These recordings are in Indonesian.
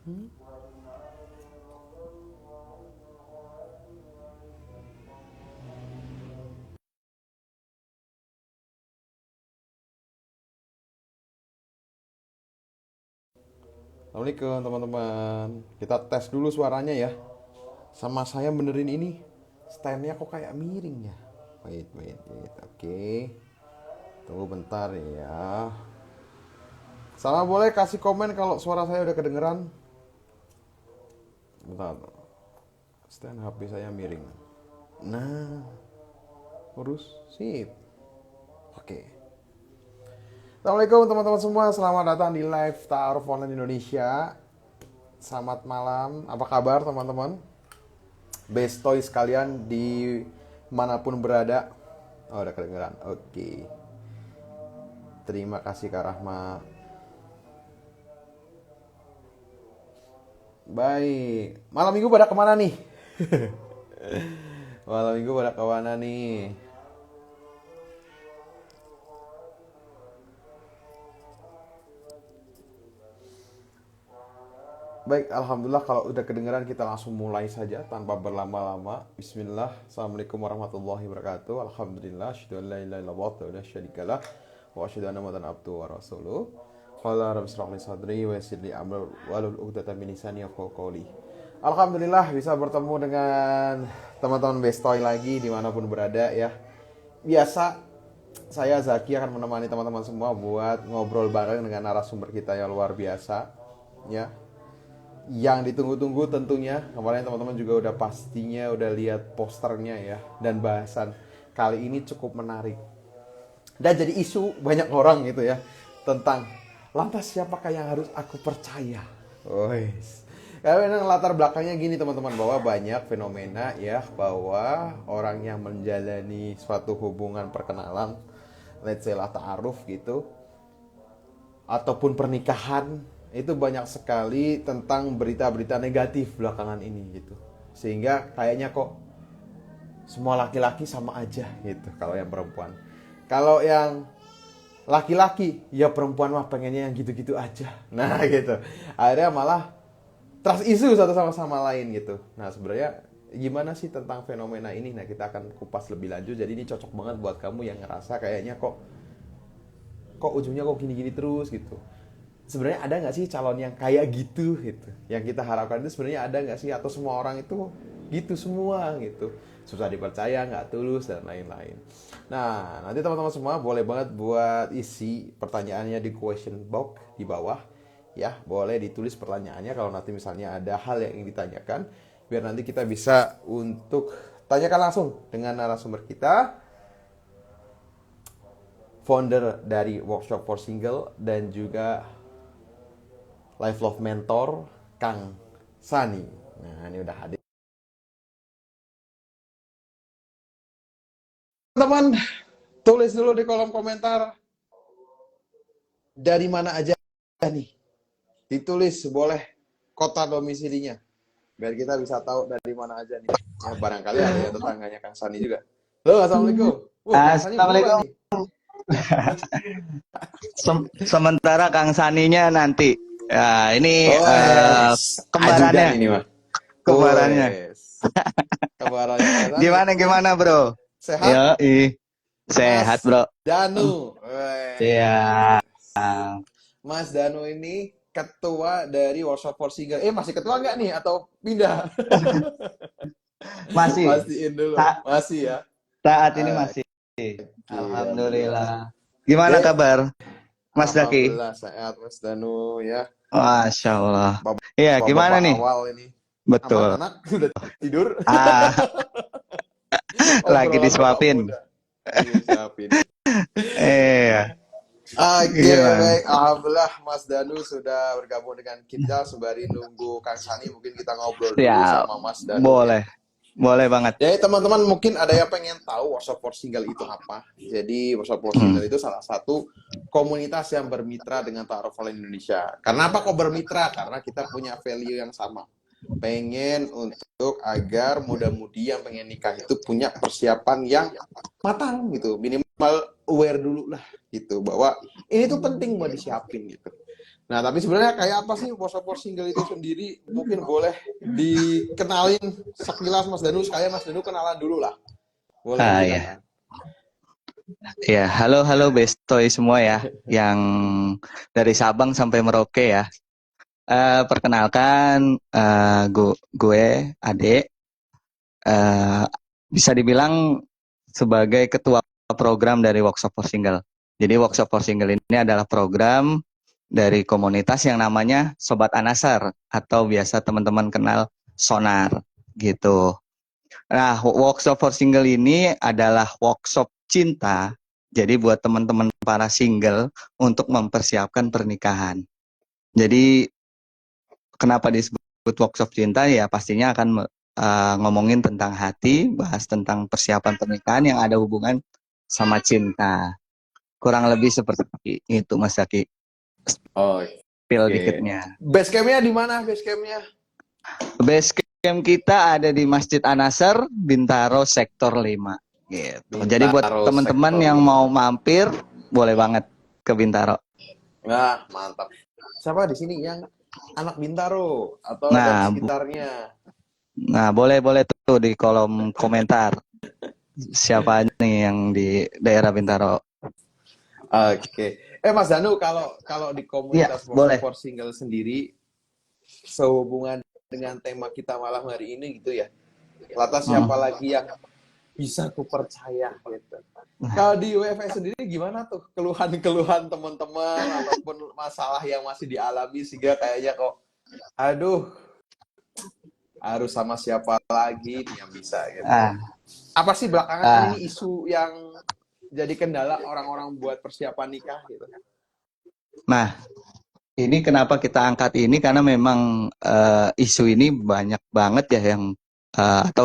Assalamualaikum teman-teman. Kita tes dulu suaranya ya. Sama saya benerin ini. Standnya kok kayak miring ya. Wait. Oke. Tunggu bentar ya. Sama boleh kasih komen kalau suara saya udah kedengeran. Bentar. Stand HP saya miring. Nah, urus. Sip. Oke. Assalamualaikum teman-teman semua. Selamat datang di live Ta'aruf Online Indonesia. Selamat malam. Apa kabar teman-teman? Best toy sekalian di manapun berada. Oh, udah kedengeran. Oke. Terima kasih Kak Rahma. Baik. Malam minggu pada kemana nih? Malam minggu pada kemana nih? Baik, Alhamdulillah kalau udah kedengeran kita langsung mulai saja tanpa berlama-lama. Bismillah. Assalamualaikum warahmatullahi wabarakatuh. Alhamdulillah. Asyhadu an la ilaha illallah wa la syarika lah. Wa asyhadu anna Muhammadan abduhu wa rasuluh. Qala rabbi shrah li sadri wa yassir li amri wahlul 'uqdatam min lisani yafqahu qawli. Alhamdulillah bisa bertemu dengan teman-teman Bestoy lagi dimanapun berada ya. Biasa saya Zaki akan menemani teman-teman semua buat ngobrol bareng dengan narasumber kita yang luar biasa ya, yang ditunggu-tunggu tentunya. Kemarin teman-teman juga udah pastinya udah lihat posternya ya, dan bahasan kali ini cukup menarik dan jadi isu banyak orang gitu ya, tentang lantas siapakah yang harus aku percaya. Wes. Karena latar belakangnya gini teman-teman, bahwa banyak fenomena ya, bahwa orang yang menjalani suatu hubungan perkenalan, let's say lah ta'aruf gitu, ataupun pernikahan, itu banyak sekali tentang berita-berita negatif belakangan ini gitu. Sehingga kayaknya kok semua laki-laki sama aja gitu kalau yang perempuan. Kalau yang laki-laki, ya perempuan mah pengennya yang gitu-gitu aja. Nah gitu. Akhirnya malah trust isu satu sama lain gitu. Nah sebenarnya gimana sih tentang fenomena ini? Nah kita akan kupas lebih lanjut. Jadi ini cocok banget buat kamu yang ngerasa kayaknya kok ujungnya kok gini-gini terus gitu. Sebenarnya ada nggak sih calon yang kayak gitu yang kita harapkan itu sebenarnya ada nggak sih, atau semua orang itu gitu semua gitu, susah dipercaya, nggak tulus dan lain-lain. Nah nanti teman-teman semua boleh banget buat isi pertanyaannya di question box di bawah ya, boleh ditulis pertanyaannya kalau nanti misalnya ada hal yang ingin ditanyakan, biar nanti kita bisa untuk tanyakan langsung dengan narasumber kita, founder dari Workshop for Single dan juga Life Love Mentor Kang Sani. Nah ini udah hadir. Teman, tulis dulu di kolom komentar dari mana aja nih. Ditulis boleh kota domisilinya, biar kita bisa tahu dari mana aja nih. Ya barangkali ada ya tetangganya Kang Sani juga. Halo, assalamualaikum. Assalamualaikum. Sementara Kang Saninya nanti. Ya, ini kembarannya. Ini mah. Kembarannya. Kembarannya. Gimana, Bro? Sehat? Sehat, Bro. Danu. Iya. Mas Danu ini ketua dari Workshop for Single. Masih ketua nggak nih atau pindah? Masih. Pastiin dulu. Masih ya. Saat ini masih. Alhamdulillah. Gimana kabar, Mas Zaki? Alhamdulillah sehat Mas Danu ya. Masya Allah. Iya, gimana nih? Awal ini. Betul. Anak sudah tidur. Lagi disuapin. Iya. Oke, baik. Alhamdulillah Mas Danu sudah bergabung dengan kita. Sembari nunggu Kang Sani, mungkin kita ngobrol dulu sama Mas Danu. Boleh. Boleh banget. Jadi teman-teman mungkin ada yang pengen tahu Workshop for Single itu apa. Jadi Workshop for Single itu salah satu komunitas yang bermitra dengan Ta'aruf Online Indonesia. Karena apa kok bermitra? Karena kita punya value yang sama. Pengen untuk agar muda-mudi yang pengen nikah itu punya persiapan yang matang gitu. Minimal aware dulu lah gitu, bahwa ini tuh penting buat disiapin gitu. Nah, tapi sebenarnya kayak apa sih Worsopor single itu sendiri? Mungkin boleh dikenalin sekilas Mas Danu, sekalian Mas Danu kenalan dulu lah. Boleh Ah ya, silakan. ya. Halo, halo Bestoy semua ya, yang dari Sabang sampai Merauke ya. Perkenalkan, gue Ade, eh, bisa dibilang sebagai ketua program dari Workshop for Single. Jadi Workshop for Single ini adalah program dari komunitas yang namanya Sobat Anasar atau biasa teman-teman kenal Sonar gitu. Nah, workshop for single ini adalah workshop cinta. Jadi buat teman-teman para single untuk mempersiapkan pernikahan. Jadi kenapa disebut workshop cinta? Ya pastinya akan ngomongin tentang hati, bahas tentang persiapan pernikahan yang ada hubungan sama cinta. Kurang lebih seperti itu Mas Zaki. Oh, Spill oke. dikitnya. Base campnya di mana? Base campnya? Base camp kita ada di Masjid An-Nasr, Bintaro Sektor 5. Gitu. Jadi buat Bintaro teman-teman Sektor yang 5. mau mampir, boleh banget ke Bintaro. Nah, mantap. Siapa di sini yang anak Bintaro atau dan Nah, sekitarnya? boleh tuh di kolom komentar siapa nih yang di daerah Bintaro. Oke. Mas Danu, kalau kalau di Iya, komunitas Workshop boleh. for Single sendiri sehubungan dengan tema kita malam hari ini gitu ya. Lantas siapa lagi yang bisa kupercaya gitu. Kalau di UFS sendiri gimana tuh keluhan-keluhan teman-teman ataupun masalah yang masih dialami sehingga kayaknya kok aduh harus sama siapa lagi nih yang bisa gitu. Ah, Apa sih belakangan ah. ini isu yang jadi kendala orang-orang buat persiapan nikah gitu? Nah, ini kenapa kita angkat ini karena memang isu ini banyak banget ya yang atau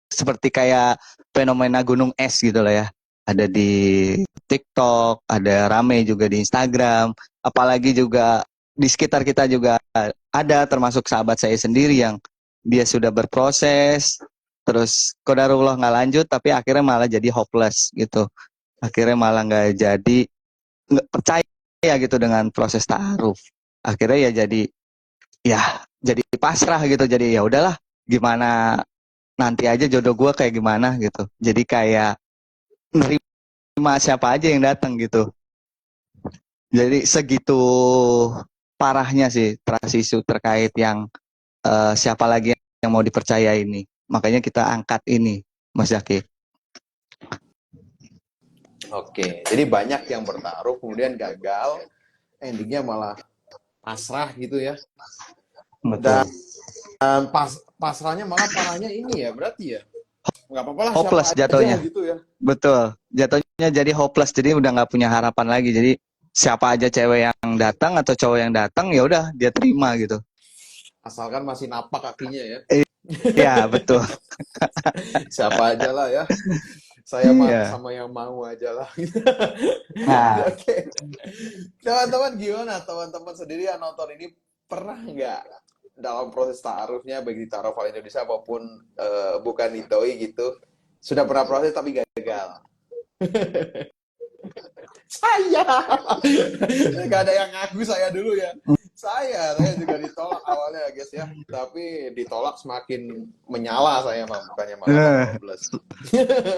seperti kayak fenomena gunung es gitu lah ya. Ada di TikTok, ada rame juga di Instagram, apalagi juga di sekitar kita juga ada termasuk sahabat saya sendiri yang dia sudah berproses, terus qadarullah nggak lanjut, tapi akhirnya malah jadi hopeless gitu. Akhirnya malah nggak jadi nggak percaya gitu dengan proses ta'aruf. Akhirnya ya jadi pasrah gitu. Jadi ya udahlah, gimana nanti aja jodoh gue kayak gimana gitu. Jadi kayak nerima siapa aja yang datang gitu. Jadi segitu parahnya sih trust isu terkait yang siapa lagi yang mau dipercaya ini. Makanya kita angkat ini, Mas Zaki. Oke, jadi banyak yang bertaruh kemudian gagal, endingnya malah pasrah gitu ya. Betul. Dan pasrahnya malah parahnya ini ya, berarti ya nggak apa-apa lah siapa Hopeless aja jatuhnya. gitu ya. Betul. Jatuhnya jadi hopeless. Jadi udah nggak punya harapan lagi. Jadi siapa aja cewek yang datang atau cowok yang datang ya udah dia terima gitu. Asalkan masih napak kakinya ya. Iya, betul. Siapa aja lah ya. Saya mah Iya. sama yang mau aja lah. Nah, Oke. Teman-teman gimana? Teman-teman sendiri yang nonton ini pernah nggak dalam proses taarufnya baik di Taaruf Al Indonesia maupun bukan di Doi gitu sudah pernah proses tapi gagal? Saya nggak ada yang ngaku saya dulu ya. Saya juga ditolak awalnya guys ya, tapi ditolak semakin menyala saya mah bukannya malah tambah plus.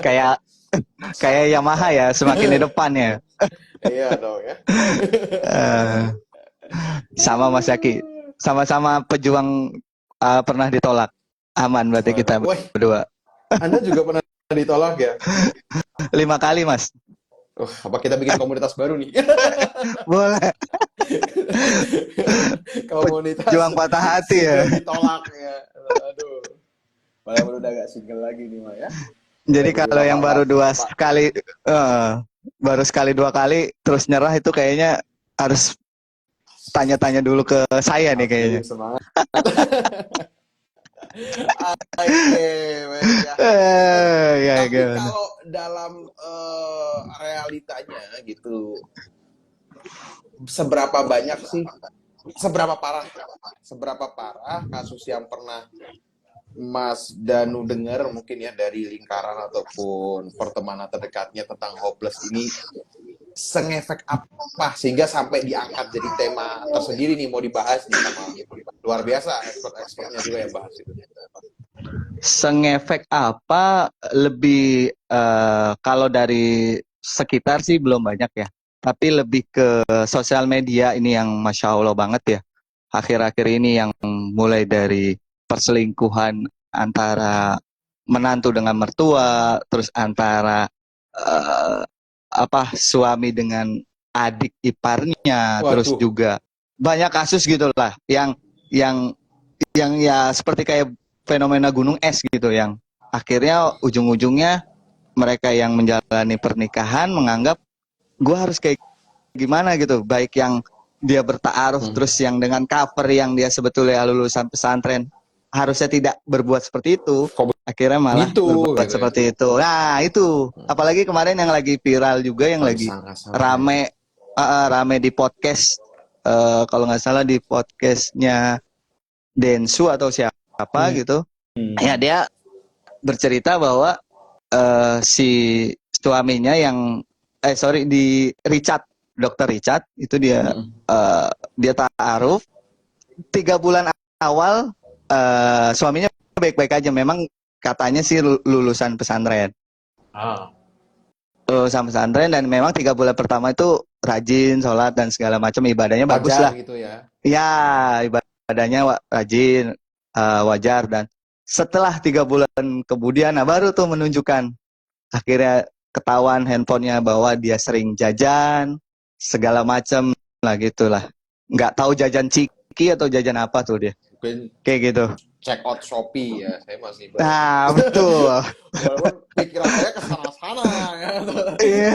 kayak kayak Yamaha ya, semakin di depan ya. Iya dong ya. Eh, sama Mas Yaki, sama-sama pejuang pernah ditolak. Aman berarti kita Wah, berdua. Anda juga pernah ditolak ya? 5 kali Mas. Apa kita bikin komunitas baru nih? Boleh. Komunitas Pejuang patah hati ya. ditolak ya. Aduh. Malah udah gak single lagi nih mah ya. Jadi kalau yang baru baru sekali 2 kali terus nyerah itu kayaknya harus tanya-tanya dulu ke saya nih kayaknya. Semangat. Oke, baik ya. Ya, Tapi gimana? kalau dalam realitanya gitu, seberapa banyak sih, seberapa parah kasus yang pernah Mas Danu dengar mungkin ya dari lingkaran ataupun pertemanan terdekatnya tentang hopeless ini, sengefek apa sehingga sampai diangkat jadi tema tersendiri nih, mau dibahas nih sama luar biasa expert-expertnya juga yang bahas itu. Sengefek apa lebih kalau dari sekitar sih belum banyak ya. Tapi lebih ke sosial media ini yang Masya Allah banget ya. Akhir-akhir ini yang mulai dari perselingkuhan antara menantu dengan mertua, terus antara eh, suami dengan adik iparnya, terus Waduh. juga banyak kasus gitulah yang yang ya seperti kayak fenomena gunung es gitu yang akhirnya ujung-ujungnya mereka yang menjalani pernikahan menganggap gue harus kayak gimana gitu, baik yang dia bertaaruf terus yang dengan cover yang dia sebetulnya lulusan pesantren harusnya tidak berbuat seperti itu, Kok akhirnya malah begitu berbuat gitu ya. seperti itu. Nah itu apalagi kemarin yang lagi viral juga yang Nggak lagi disangka-sangka ya. rame rame di podcast, kalau nggak salah di podcastnya Densu atau siapa gitu. Ya dia bercerita bahwa si suaminya yang di Richard, dokter Richard itu dia ta'aruf 3 bulan awal, suaminya baik-baik aja, memang katanya sih lulusan pesantren, dan memang 3 bulan pertama itu rajin sholat dan segala macam ibadahnya bagus Wajar lah gitu ya. ya, ibadahnya rajin, wajar. Dan setelah 3 bulan kemudian nah baru tuh menunjukkan akhirnya ketahuan handphonenya bahwa dia sering jajan segala macam lah gitulah, nggak tahu jajan ciki atau jajan apa tuh dia Mungkin kayak gitu. check out Shopee ya, saya masih belum. Nah betul. Walaupun pikiran saya ke sana-sana ya. Iya.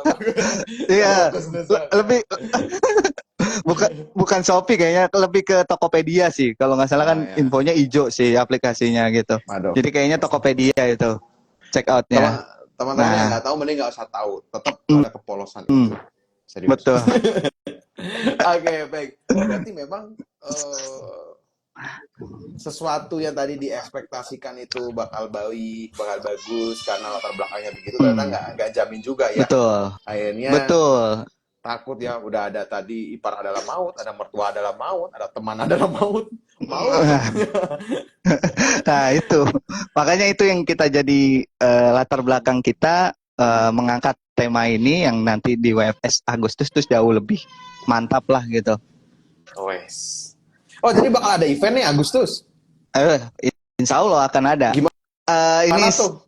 Bagus, Iya, bagus Nusa. lebih bukan bukan Shopee, kayaknya lebih ke Tokopedia sih. Kalau nggak salah kan Ah ya. infonya hijau sih aplikasinya gitu. Aduh. Jadi kayaknya Tokopedia itu check Teman outnya. teman-teman yang Nah, nggak tahu mending nggak usah tahu. Tetap mm, ada kepolosan itu. mm, Serius. betul. Oke, baik. Berarti memang sesuatu yang tadi diekspektasikan itu bakal baik, bakal bagus karena latar belakangnya begitu, ternyata Mm, nggak jamin juga ya. betul. Akhirnya Betul. takut ya, udah ada tadi ipar adalah maut, ada mertua adalah maut, ada teman adalah maut, maut semuanya. Nah, itu. Makanya itu yang kita jadi latar belakang kita mengangkat tema ini yang nanti di WFS Agustus terus jauh lebih mantap lah gitu. Wes. Oh, jadi bakal ada event nih Agustus. Eh, Insya Allah akan ada. Ini Gimana tuh?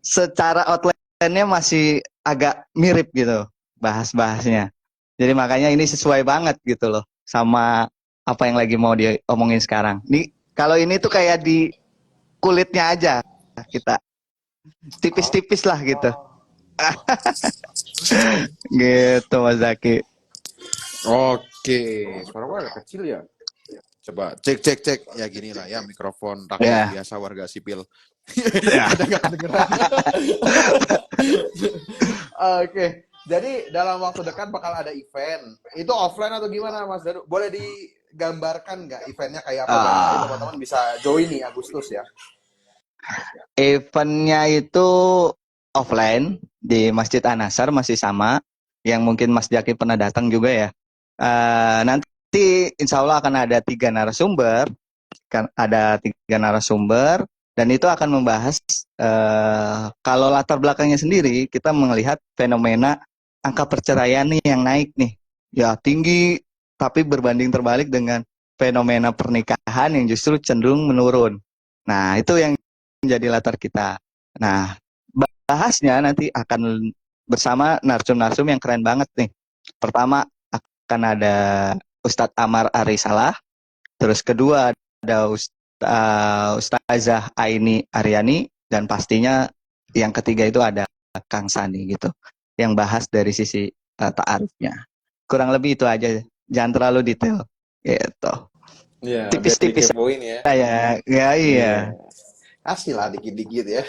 secara outline-nya masih agak mirip gitu bahas-bahasnya. Jadi makanya ini sesuai banget gitu loh sama apa yang lagi mau diomongin sekarang. Nih kalau ini tuh kayak di kulitnya aja kita tipis-tipis lah gitu. Gitu Mas Zaki. Oke, suara gue agak kecil ya. Coba cek ya, gini lah ya, mikrofon rakyat Ya. biasa warga sipil. Ya. Ada nggak kedengeran? Oke, jadi dalam waktu dekat bakal ada event. Itu offline atau gimana Mas Danu? Boleh digambarkan nggak eventnya kayak apa? Barangkali teman-teman bisa join nih Agustus ya. Eventnya itu offline di Masjid An-Nassar masih sama, yang mungkin Mas Jaki pernah datang juga ya. Nanti insya Allah akan ada 3 narasumber, dan itu akan membahas kalau latar belakangnya sendiri kita melihat fenomena angka perceraian nih yang naik nih, ya tinggi, tapi berbanding terbalik dengan fenomena pernikahan yang justru cenderung menurun. Nah itu yang menjadi latar kita. Nah bahasnya nanti akan bersama narsum-narsum yang keren banget nih. Pertama akan ada Ustadz Amar Arisalah, terus kedua ada Ustazah Aini Aryani, dan pastinya yang ketiga itu ada Kang Sani gitu, yang bahas dari sisi ta'arufnya. Kurang lebih itu aja, jangan terlalu detail gitu. Iya, biar Tipis-tipis dikepoin ya. ya, ya iya. Kasih lah dikit-dikit ya.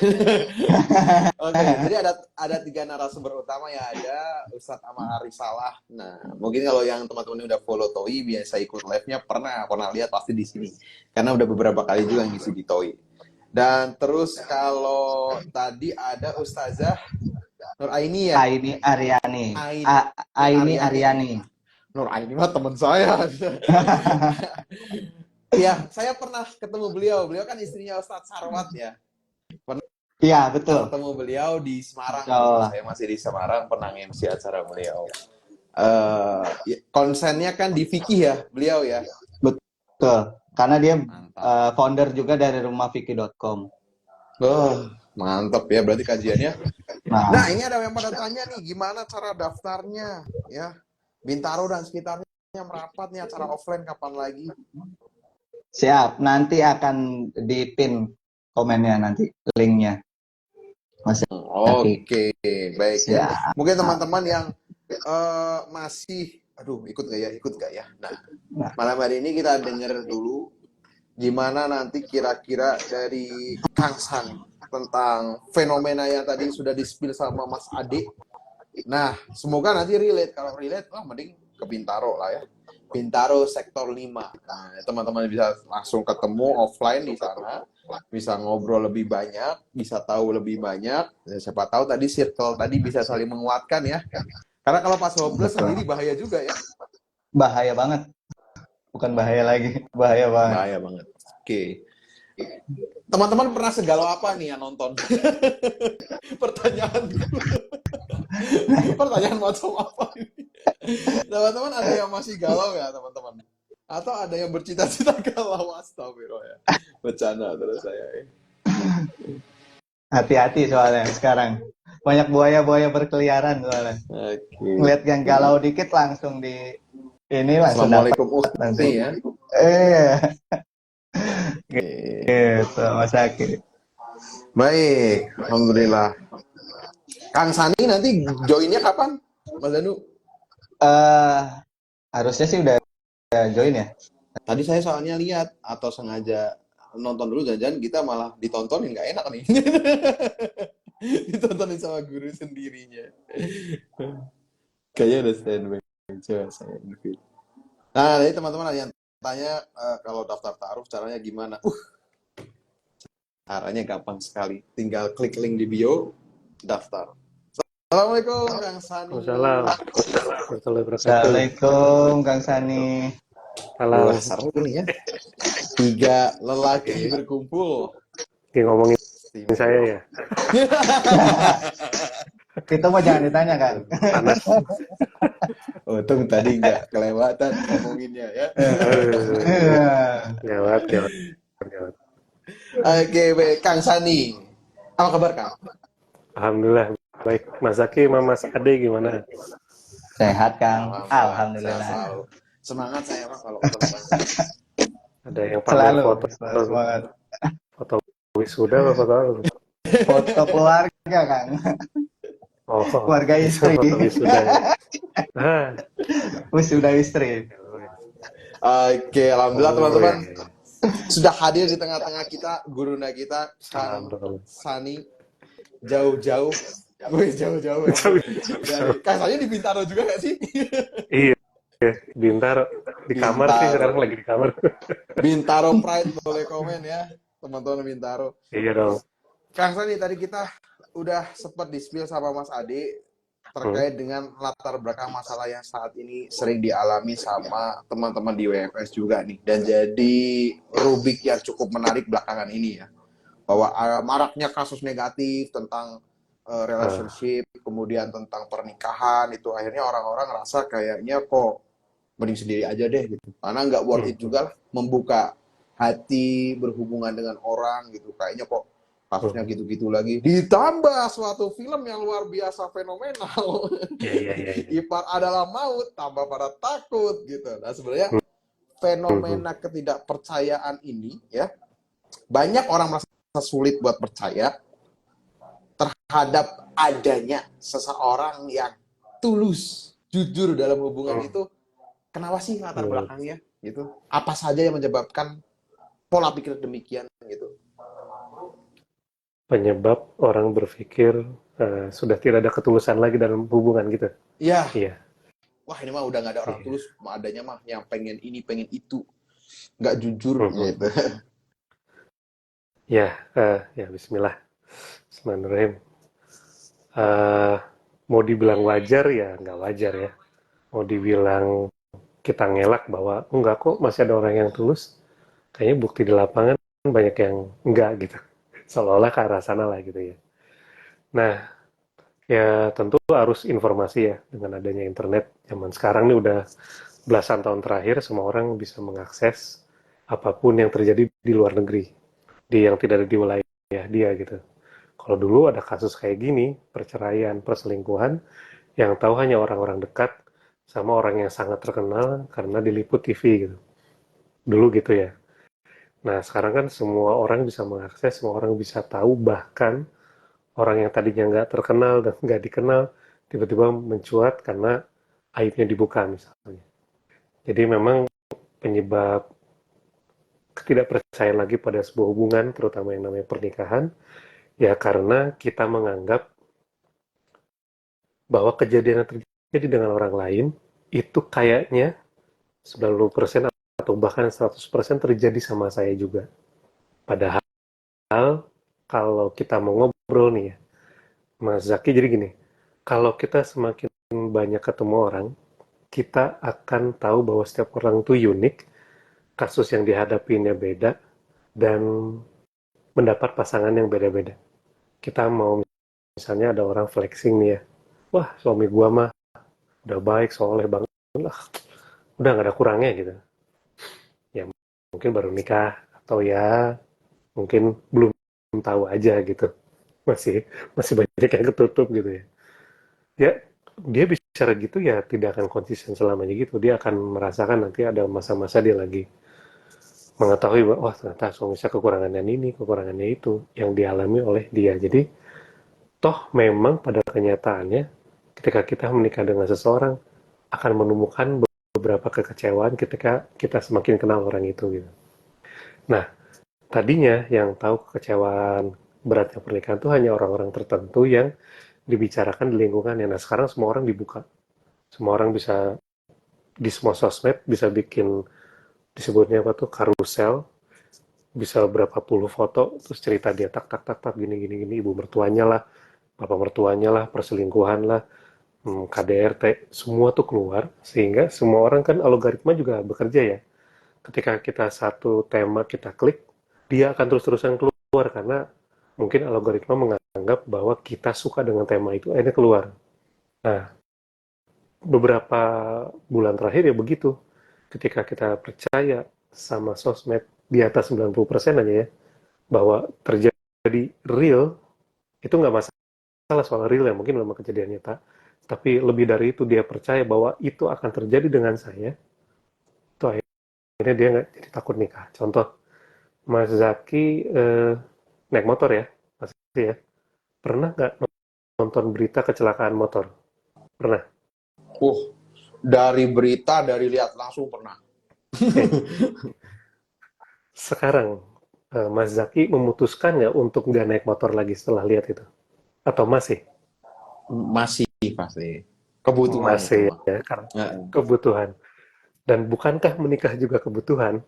Oke, jadi ada 3 narasumber utama ya, ada Ustadz Amar Arisalah. Nah, mungkin kalau yang teman-teman udah follow Toi, biasa ikut live-nya pernah lihat pasti di sini. Karena udah beberapa kali juga ngisi di Toi. Dan terus kalau tadi ada Ustazah Nur Aini ya? Aini Aryani. Aini Aini Aryani. Aryani. Nur Aini mah teman saya. Ya, saya pernah ketemu beliau. Beliau kan istrinya Ustadz Sarwat ya. Pernah Iya, betul. ketemu beliau di Semarang Masya dulu. Allah. Saya masih di Semarang, pernah MC acara beliau. Konsennya kan di fikih ya, beliau ya. Betul. Karena dia Mantap. founder juga dari rumahfikih.com. Oh, mantap ya, berarti kajiannya. Nah, Nah, ini ada yang pada tanya nih, gimana cara daftarnya ya? Bintaro dan sekitarnya merapat nih, acara offline kapan lagi? siap. Nanti akan di-pin komennya nanti, linknya. Mas Zaki. Oke, baik ya. Siap. Mungkin teman-teman yang masih, aduh, ikut gak ya, ikut gak ya? Nah, Nah, malam hari ini kita denger dulu gimana nanti kira-kira dari Kang Sani tentang fenomena yang tadi sudah di-spill sama Mas Ade. Nah, semoga nanti relate. Kalau relate, mending ke Bintaro lah ya. Bintaro sektor 5. Nah, teman-teman bisa langsung ketemu offline di sana, bisa ngobrol lebih banyak, bisa tahu lebih banyak. Ya, siapa tahu tadi circle tadi bisa saling menguatkan ya. Karena kalau pas hopeless betul. sendiri bahaya juga ya. Bahaya banget. Bukan bahaya lagi. Bahaya banget. Bahaya banget. Oke. Teman-teman pernah segalau apa nih yang nonton? Pertanyaan pertanyaan macam apa ini? Teman-teman ada yang masih galau ya teman-teman? Atau ada yang bercita-cita galau? Astagfirullah ya. Bercanda terus saya. Hati-hati soalnya sekarang. Banyak buaya-buaya berkeliaran soalnya. Oke. Ngeliat yang galau dikit langsung di ini langsung dapat Assalamualaikum langsung. ya. Gitu, Mas Zaki. Baik, alhamdulillah. Kang Sani nanti joinnya kapan, Mas Danu? Harusnya sih udah join ya. Tadi saya soalnya lihat atau sengaja nonton dulu jangan kita malah ditontonin nggak enak nih. Ditontonin sama guru sendirinya. Kayaknya udah standby. Coba saya invite. Nah, jadi teman-teman ada yang tanya kalau daftar taruh caranya gimana? Caranya gampang sekali. Tinggal klik link di bio, daftar. Assalamualaikum Kang Sani. Waalaikumsalam. Assalamualaikum Kang Sani. Wah, Salam. seru nih ya. 3 lelaki berkumpul. Oke, ngomongin Istimewa. saya ya. Itu mah jangan ditanya kan. Panas. Untung tadi nggak kelewatan ngomonginnya ya. Gawat. Oke, baik. Kang Sani. Apa kabar, Kang? Alhamdulillah. Baik. Mas Zaki sama Mas Ade gimana? Sehat Kang. Sehat Alhamdulillah. selalu. Semangat saya mah kalau ketemu. Ada yang pamer Selalu foto semangat. foto wisuda apa foto apa? Foto keluarga Kang. Oh, Keluarga istri. foto wisuda ya. Wisuda istri. Oke, alhamdulillah Oh, teman-teman iya. sudah hadir di tengah-tengah kita guruna kita Kang Alhamdulillah. Sani jauh-jauh. Gue jauh-jauh ya. Dari Kang Sani di Bintaro juga nggak sih? Iya. Bintaro di kamar sih, Bintaro. sekarang lagi di kamar. Bintaro Pride boleh komen ya teman-teman Bintaro. Iya dong. Kang Sani tadi kita udah sempat di-spill sama Mas Ade terkait dengan latar belakang masalah yang saat ini sering dialami sama teman-teman di WFS juga nih. Dan jadi rubik yang cukup menarik belakangan ini ya. Bahwa maraknya kasus negatif tentang relationship, kemudian tentang pernikahan, itu akhirnya orang-orang ngerasa kayaknya kok mending sendiri aja deh gitu. Karena nggak worth it juga lah membuka hati, berhubungan dengan orang gitu. Kayaknya kok kasusnya gitu-gitu lagi. Ditambah suatu film yang luar biasa fenomenal. Iya. Ipar adalah maut, tambah pada takut gitu. Nah sebenarnya fenomena ketidakpercayaan ini ya, banyak orang merasa sulit buat percaya terhadap adanya seseorang yang tulus, jujur dalam hubungan itu. Kenapa sih latar belakangnya gitu? Apa saja yang menyebabkan pola pikir demikian gitu? Penyebab orang berpikir sudah tidak ada ketulusan lagi dalam hubungan gitu. Iya. Iya. Wah ini mah udah nggak ada orang tulus, adanya mah yang pengen ini pengen itu, nggak jujur gitu. Ya Bismillah. Bismillahirrahmanirrahim. Eh, mau dibilang wajar ya nggak wajar ya. Mau dibilang kita ngelak bahwa enggak kok masih ada orang yang tulus, kayaknya bukti di lapangan banyak yang enggak gitu. Seolah-olah ke arah sana lah gitu ya. Nah, ya tentu arus informasi ya dengan adanya internet zaman sekarang nih udah belasan tahun terakhir semua orang bisa mengakses apapun yang terjadi di luar negeri, di yang tidak ada di wilayah dia gitu. Kalau dulu ada kasus kayak gini, perceraian, perselingkuhan, yang tahu hanya orang-orang dekat sama orang yang sangat terkenal karena diliput TV gitu. Dulu gitu ya. Nah, sekarang kan semua orang bisa mengakses, semua orang bisa tahu, bahkan orang yang tadinya nggak terkenal dan nggak dikenal, tiba-tiba mencuat karena aibnya dibuka misalnya. Jadi memang penyebab ketidakpercayaan lagi pada sebuah hubungan, terutama yang namanya pernikahan, ya karena kita menganggap bahwa kejadian yang terjadi dengan orang lain, itu kayaknya 90% atau bahkan 100% terjadi sama saya juga. Padahal kalau kita mau ngobrol nih ya, Mas Zaki, jadi gini, kalau kita semakin banyak ketemu orang, kita akan tahu bahwa setiap orang itu unik, kasus yang dihadapinya beda, dan mendapat pasangan yang beda-beda. Kita mau misalnya ada orang flexing nih ya, wah suami gua mah udah baik, soleh banget lah, udah nggak ada kurangnya gitu. Ya mungkin baru nikah, atau ya mungkin belum tahu aja gitu. Masih masih banyak yang ketutup gitu ya. Ya, dia bicara gitu ya tidak akan konsisten selamanya gitu. Dia akan merasakan nanti ada masa-masa dia lagi mengetahui bahwa wah ternyata suami saya kekurangannya ini, kekurangannya itu yang dialami oleh dia. Jadi toh memang pada kenyataannya ketika kita menikah dengan seseorang akan menemukan beberapa kekecewaan ketika kita semakin kenal orang itu gitu. Nah, tadinya yang tahu kekecewaan beratnya pernikahan itu hanya orang-orang tertentu yang dibicarakan di lingkungannya. Nah, sekarang semua orang dibuka. Semua orang bisa di semua sosmed bisa bikin disebutnya apa tuh karusel, bisa berapa puluh foto terus cerita dia tak tak tak tak gini gini gini, ibu mertuanya lah, bapak mertuanya lah, perselingkuhan lah, KDRT, semua tuh keluar sehingga semua orang kan algoritma juga bekerja ya. Ketika kita satu tema kita klik, dia akan terus-terusan keluar karena mungkin algoritma menganggap bahwa kita suka dengan tema itu, akhirnya keluar. Nah, beberapa bulan terakhir ya begitu. Ketika kita percaya sama sosmed di atas 90% aja ya, bahwa terjadi real, itu nggak masalah soal real ya, mungkin memang kejadian nyata. Tapi lebih dari itu, dia percaya bahwa itu akan terjadi dengan saya, itu akhirnya dia nggak jadi takut nikah. Contoh, Mas Zaki naik motor ya, Mas Zaki ya. Pernah nggak nonton berita kecelakaan motor? Pernah? Dari berita, dari lihat langsung pernah. Oke. Sekarang, Mas Zaki memutuskan nggak untuk nggak naik motor lagi setelah lihat itu? Atau masih? Masih pasti. Kebutuhan itu Masih mah. ya, karena Ya, kebutuhan. Dan bukankah menikah juga kebutuhan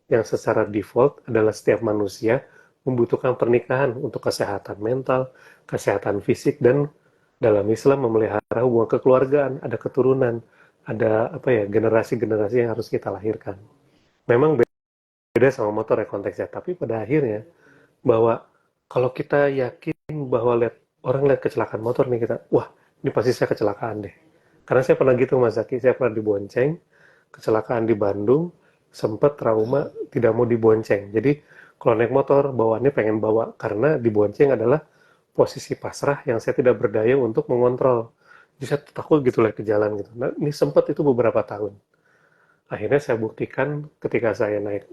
yang secara default adalah setiap manusia membutuhkan pernikahan untuk kesehatan mental, kesehatan fisik, dan dalam Islam memelihara hubungan kekeluargaan, ada keturunan, ada apa ya generasi-generasi yang harus kita lahirkan. Memang beda sama motor ya konteksnya, tapi pada akhirnya bahwa kalau kita yakin bahwa orang lihat kecelakaan motor nih kita, wah ini pasti saya kecelakaan deh. Karena saya pernah gitu Mas Zaki, saya pernah dibonceng, kecelakaan di Bandung, sempat trauma tidak mau dibonceng. Jadi kalau naik motor bawaannya pengen bawa karena dibonceng adalah posisi pasrah yang saya tidak berdaya untuk mengontrol. Jadi saya takut gitu lah ke jalan gitu. Nah, ini sempat itu beberapa tahun. Akhirnya saya buktikan ketika saya naik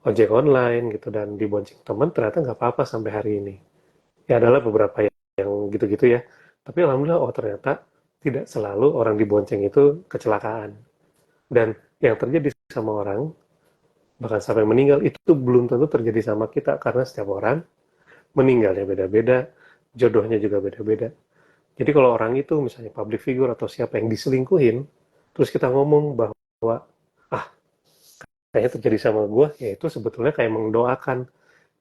ojek online gitu dan dibonceng teman ternyata nggak apa-apa sampai hari ini. Ya adalah beberapa yang gitu-gitu ya. Tapi alhamdulillah oh ternyata tidak selalu orang dibonceng itu kecelakaan. Dan yang terjadi sama orang bahkan sampai meninggal itu belum tentu terjadi sama kita karena setiap orang meninggalnya beda-beda, jodohnya juga beda-beda. Jadi kalau orang itu misalnya public figure atau siapa yang diselingkuhin, terus kita ngomong bahwa ah kayaknya terjadi sama gue, ya itu sebetulnya kayak mendoakan.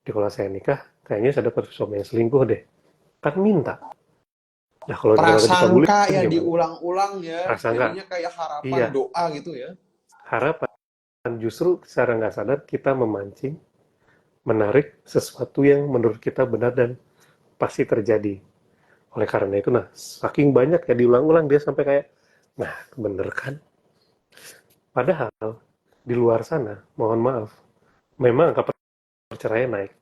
Jadi kalau saya nikah, kayaknya saya dapat suami yang selingkuh deh. Kan minta. Nah, kalau ternyata dikabulin Prasangka yang gimana? diulang-ulang ya, Prasangka. jadinya kayak harapan Iya, doa gitu ya. harapan justru secara nggak sadar kita memancing, menarik sesuatu yang menurut kita benar dan pasti terjadi. Oleh karena itu, nah, saking banyak ya diulang-ulang dia sampai kayak, nah, bener kan? Padahal di luar sana, mohon maaf, memang angka perceraian naik,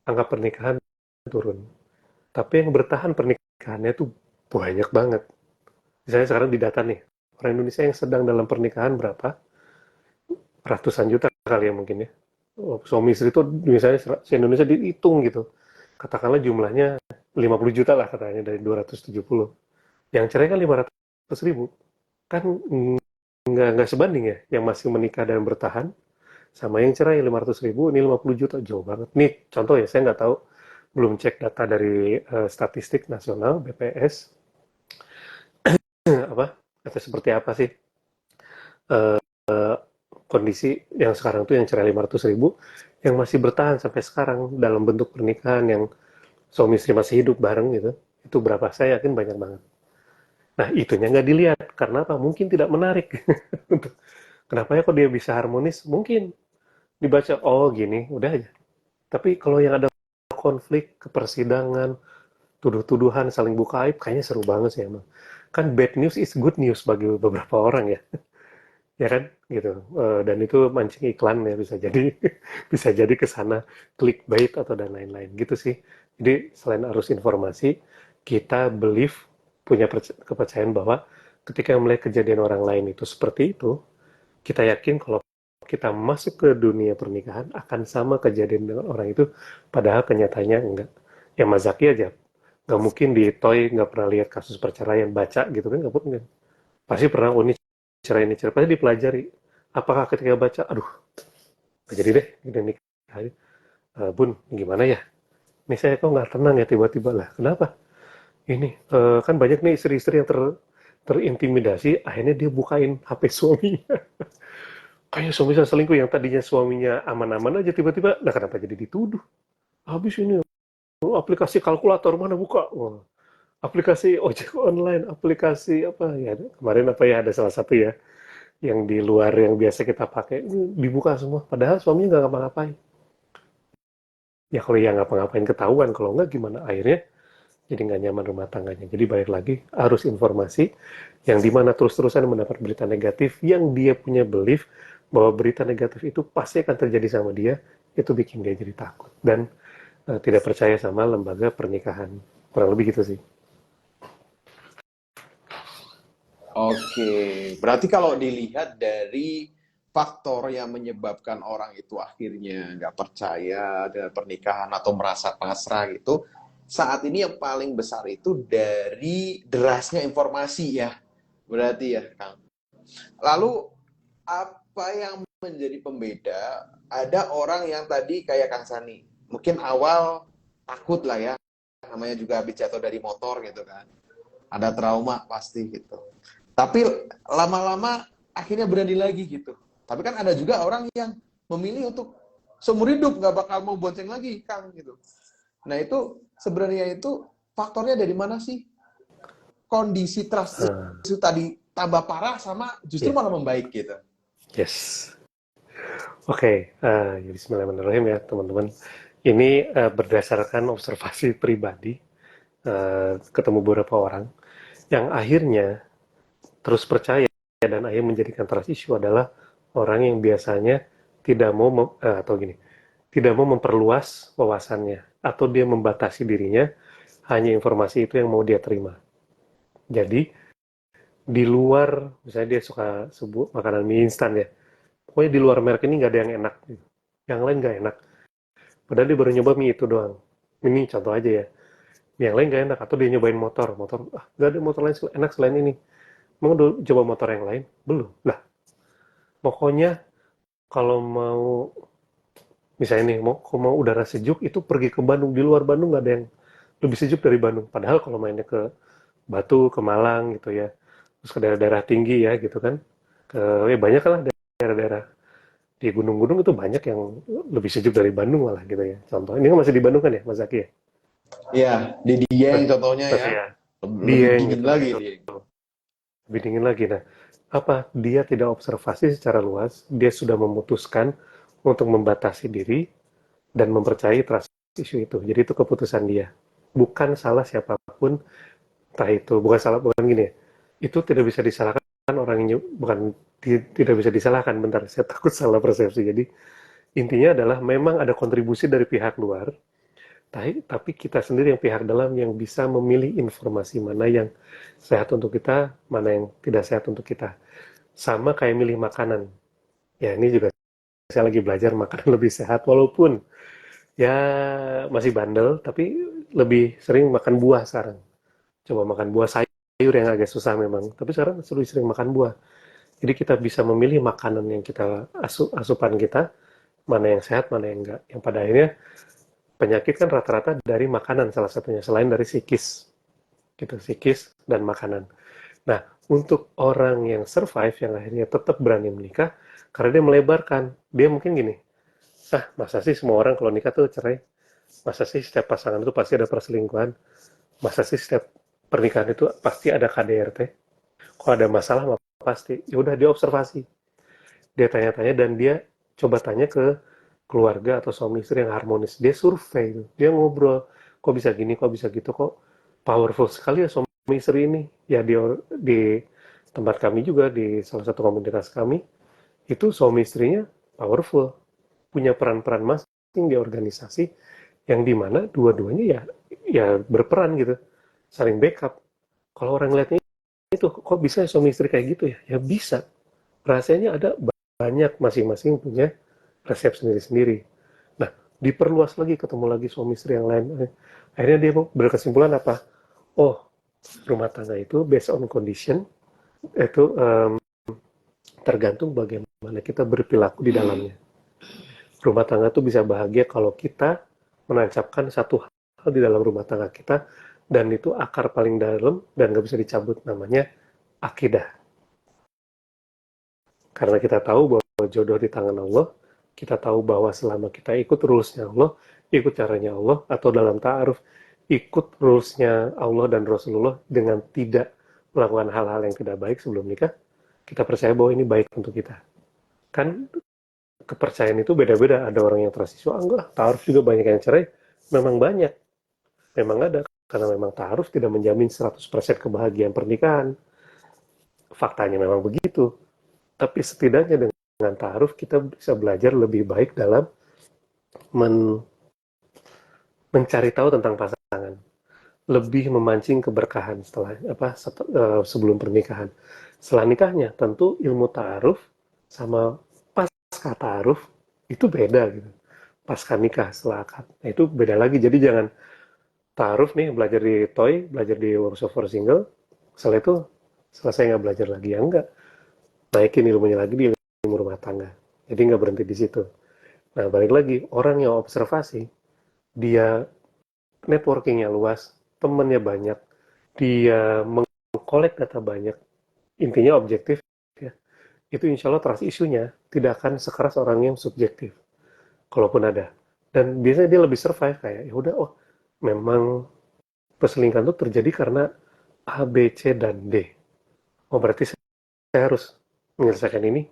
angka pernikahan turun. Tapi yang bertahan pernikahannya tuh banyak banget. Misalnya sekarang di data nih, orang Indonesia yang sedang dalam pernikahan berapa? Ratusan juta kali ya mungkin ya. Suami istri itu misalnya se-Indonesia dihitung gitu. Katakanlah jumlahnya 50 juta lah katanya dari 270. Yang cerai kan 500 ribu. Kan nggak sebanding ya. Yang masih menikah dan bertahan sama yang cerai 500 ribu, ini 50 juta. Jauh banget. Nih contoh ya, saya nggak tahu. Belum cek data dari statistik nasional, BPS. Apa? Atau seperti apa sih eh, kondisi yang sekarang tuh yang cerai 500 ribu, yang masih bertahan sampai sekarang dalam bentuk pernikahan yang suami istri masih hidup bareng gitu, itu berapa? Saya yakin banyak banget. Nah, itunya nggak dilihat. Karena apa? Mungkin tidak menarik. Kenapa ya kok dia bisa harmonis? Mungkin dibaca, oh gini, udah aja. Tapi kalau yang ada konflik, kepersidangan, tuduh-tuduhan, saling buka aib, kayaknya seru banget sih emang. Kan bad news is good news bagi beberapa orang ya. Ya kan? Gitu. Dan itu mancing iklan ya bisa jadi. Bisa jadi ke sana clickbait atau dan lain-lain gitu sih. Jadi selain arus informasi, kita believe, punya kepercayaan bahwa ketika melihat kejadian orang lain itu seperti itu, kita yakin kalau kita masuk ke dunia pernikahan akan sama kejadian dengan orang itu, padahal kenyataannya enggak. Ya Mas Zaki aja, nggak mungkin di Toy nggak pernah lihat kasus perceraian, baca gitu kan, nggak mungkin. Pasti pernah, oh ini cerai, pasti dipelajari. Apakah ketika baca, aduh, nggak jadi deh, ini nikah. Bun, gimana ya? Nih saya kok nggak tenang ya tiba-tiba lah. Kenapa? Ini kan banyak nih istri-istri yang terintimidasi, akhirnya dia bukain HP suaminya. Kayak suami saya selingkuh, yang tadinya suaminya aman-aman aja tiba-tiba, nah kenapa jadi dituduh? Habis ini aplikasi kalkulator mana buka? Wah, aplikasi ojek online, aplikasi apa ya? Kemarin apa ya, ada salah satu ya yang di luar yang biasa kita pakai, dibuka semua. Padahal suaminya nggak ngapa-ngapain. Ya kalau yang ngapa-ngapain ketahuan, kalau nggak gimana akhirnya jadi nggak nyaman rumah tangganya. Jadi balik lagi, arus informasi yang dimana terus-terusan mendapat berita negatif, yang dia punya belief bahwa berita negatif itu pasti akan terjadi sama dia, itu bikin dia jadi takut dan tidak percaya sama lembaga pernikahan. Kurang lebih gitu sih. Oke, berarti kalau dilihat dari faktor yang menyebabkan orang itu akhirnya nggak percaya dengan pernikahan atau merasa pasrah gitu, saat ini yang paling besar itu dari derasnya informasi ya, berarti ya, Kang. Lalu apa yang menjadi pembeda? Ada orang yang tadi kayak Kang Sani, mungkin awal takut lah ya, namanya juga habis jatuh dari motor gitu kan, ada trauma pasti gitu. Tapi lama-lama akhirnya berani lagi gitu. Tapi kan ada juga orang yang memilih untuk seumur hidup nggak bakal mau bonceng lagi, Kang gitu. Nah itu sebenarnya itu faktornya dari mana sih? Kondisi trust Uh, itu tadi tambah parah sama justru yeah. malah membaik gitu. Yes. Oke, ya Bismillahirrahmanirrahim ya teman-teman. Ini berdasarkan observasi pribadi, ketemu beberapa orang yang akhirnya terus percaya dan akhirnya menjadikan trust issue adalah orang yang biasanya tidak mau atau gini, tidak mau memperluas wawasannya atau dia membatasi dirinya, hanya informasi itu yang mau dia terima. Jadi di luar, misalnya dia suka sebut makanan mie instan ya, pokoknya di luar merek ini nggak ada yang enak, yang lain nggak enak. Padahal dia baru nyoba mie itu doang. Ini contoh aja ya. Yang lain nggak enak, atau dia nyobain motor, nggak ada motor lain enak selain ini. Mau coba motor yang lain? Belum. Lah, pokoknya kalau mau, misalnya nih, mau udara sejuk, itu pergi ke Bandung. Di luar Bandung nggak ada yang lebih sejuk dari Bandung. Padahal kalau mainnya ke Batu, ke Malang gitu ya, terus ke daerah-daerah tinggi ya gitu kan, banyak lah daerah-daerah di gunung-gunung itu banyak yang lebih sejuk dari Bandung malah gitu ya. Contoh, ini kan masih di Bandung kan ya, Mas Zaki ya? Iya, di Dieng Masih, contohnya ya. masih ya. Lebih Dia yang dingin gitu, lagi betul. dia. Lebih dingin lagi. Nah, apa? Dia tidak observasi secara luas, dia sudah memutuskan untuk membatasi diri dan mempercayai trust issue itu. Jadi itu keputusan dia. Bukan salah siapapun, entah itu, bukan salah, bukan gini ya. Itu tidak bisa disalahkan orang yang, bukan, tidak bisa disalahkan, bentar, saya takut salah persepsi. Jadi, intinya adalah memang ada kontribusi dari pihak luar, tapi kita sendiri yang pihak dalam yang bisa memilih informasi mana yang sehat untuk kita, mana yang tidak sehat untuk kita. Sama kayak milih makanan. Ya, ini juga saya lagi belajar makan lebih sehat, walaupun ya masih bandel, tapi lebih sering makan buah sekarang. Coba makan buah, sayur yang agak susah memang, tapi sekarang lebih sering makan buah. Jadi kita bisa memilih makanan yang kita asupan kita, mana yang sehat, mana yang enggak. Yang pada akhirnya penyakit kan rata-rata dari makanan salah satunya, selain dari psikis. Gitu, psikis dan makanan. Nah, untuk orang yang survive, yang akhirnya tetap berani menikah, karena dia melebarkan. Dia mungkin gini, masa sih semua orang kalau nikah tuh cerai? Masa sih setiap pasangan itu pasti ada perselingkuhan? Masa sih setiap pernikahan itu pasti ada KDRT? Kalau ada masalah, mah pasti. Ya udah, dia observasi. Dia tanya-tanya dan dia coba tanya ke keluarga atau suami istri yang harmonis. Dia survei, dia ngobrol. Kok bisa gini, kok bisa gitu, kok powerful sekali ya suami istri ini. Ya di tempat kami juga, di salah satu komunitas kami, itu suami istrinya powerful. Punya peran-peran masing di organisasi yang dimana dua-duanya ya berperan gitu. Saling backup. Kalau orang lihatnya itu, kok bisa ya suami istri kayak gitu ya? Ya bisa. Rahasianya ada banyak, masing-masing punya resep sendiri-sendiri. Nah, diperluas lagi, ketemu lagi suami istri yang lain. Akhirnya dia berkesimpulan apa? Oh, rumah tangga itu based on condition, itu tergantung bagaimana kita berperilaku di dalamnya. Rumah tangga itu bisa bahagia kalau kita menancapkan satu hal di dalam rumah tangga kita, dan itu akar paling dalam dan nggak bisa dicabut, namanya akidah. Karena kita tahu bahwa jodoh di tangan Allah, kita tahu bahwa selama kita ikut rules-nya Allah, ikut caranya Allah, atau dalam ta'aruf, ikut rules-nya Allah dan Rasulullah dengan tidak melakukan hal-hal yang tidak baik sebelum nikah, kita percaya bahwa ini baik untuk kita. Kan kepercayaan itu beda-beda, ada orang yang trust issue, enggak, ta'aruf juga banyak yang cerai, memang banyak, memang ada, karena memang ta'aruf tidak menjamin 100% kebahagiaan pernikahan. Faktanya memang begitu. Tapi setidaknya dengan ta'aruf kita bisa belajar lebih baik dalam mencari tahu tentang pasangan, lebih memancing keberkahan sebelum pernikahan. Setelah nikahnya tentu ilmu ta'aruf sama pasca ta'aruf itu beda gitu. Pasca nikah setelah akad, nah itu beda lagi. Jadi jangan ta'aruf nih belajar di TOY, belajar di workshop for single, setelah itu selesai nggak belajar lagi, ya enggak, naikin ilmunya lagi di ilmu rumah tangga. Jadi nggak berhenti di situ. Nah, balik lagi, orang yang observasi, dia networkingnya luas, temennya banyak, dia mengkolek data banyak, intinya objektif, ya, itu insya Allah trust isunya tidak akan sekeras orang yang subjektif, kalaupun ada. Dan biasanya dia lebih survive, kayak, ya udah, oh, memang perselingkuhan itu terjadi karena A, B, C, dan D. Oh, berarti saya harus menyelesaikan ini.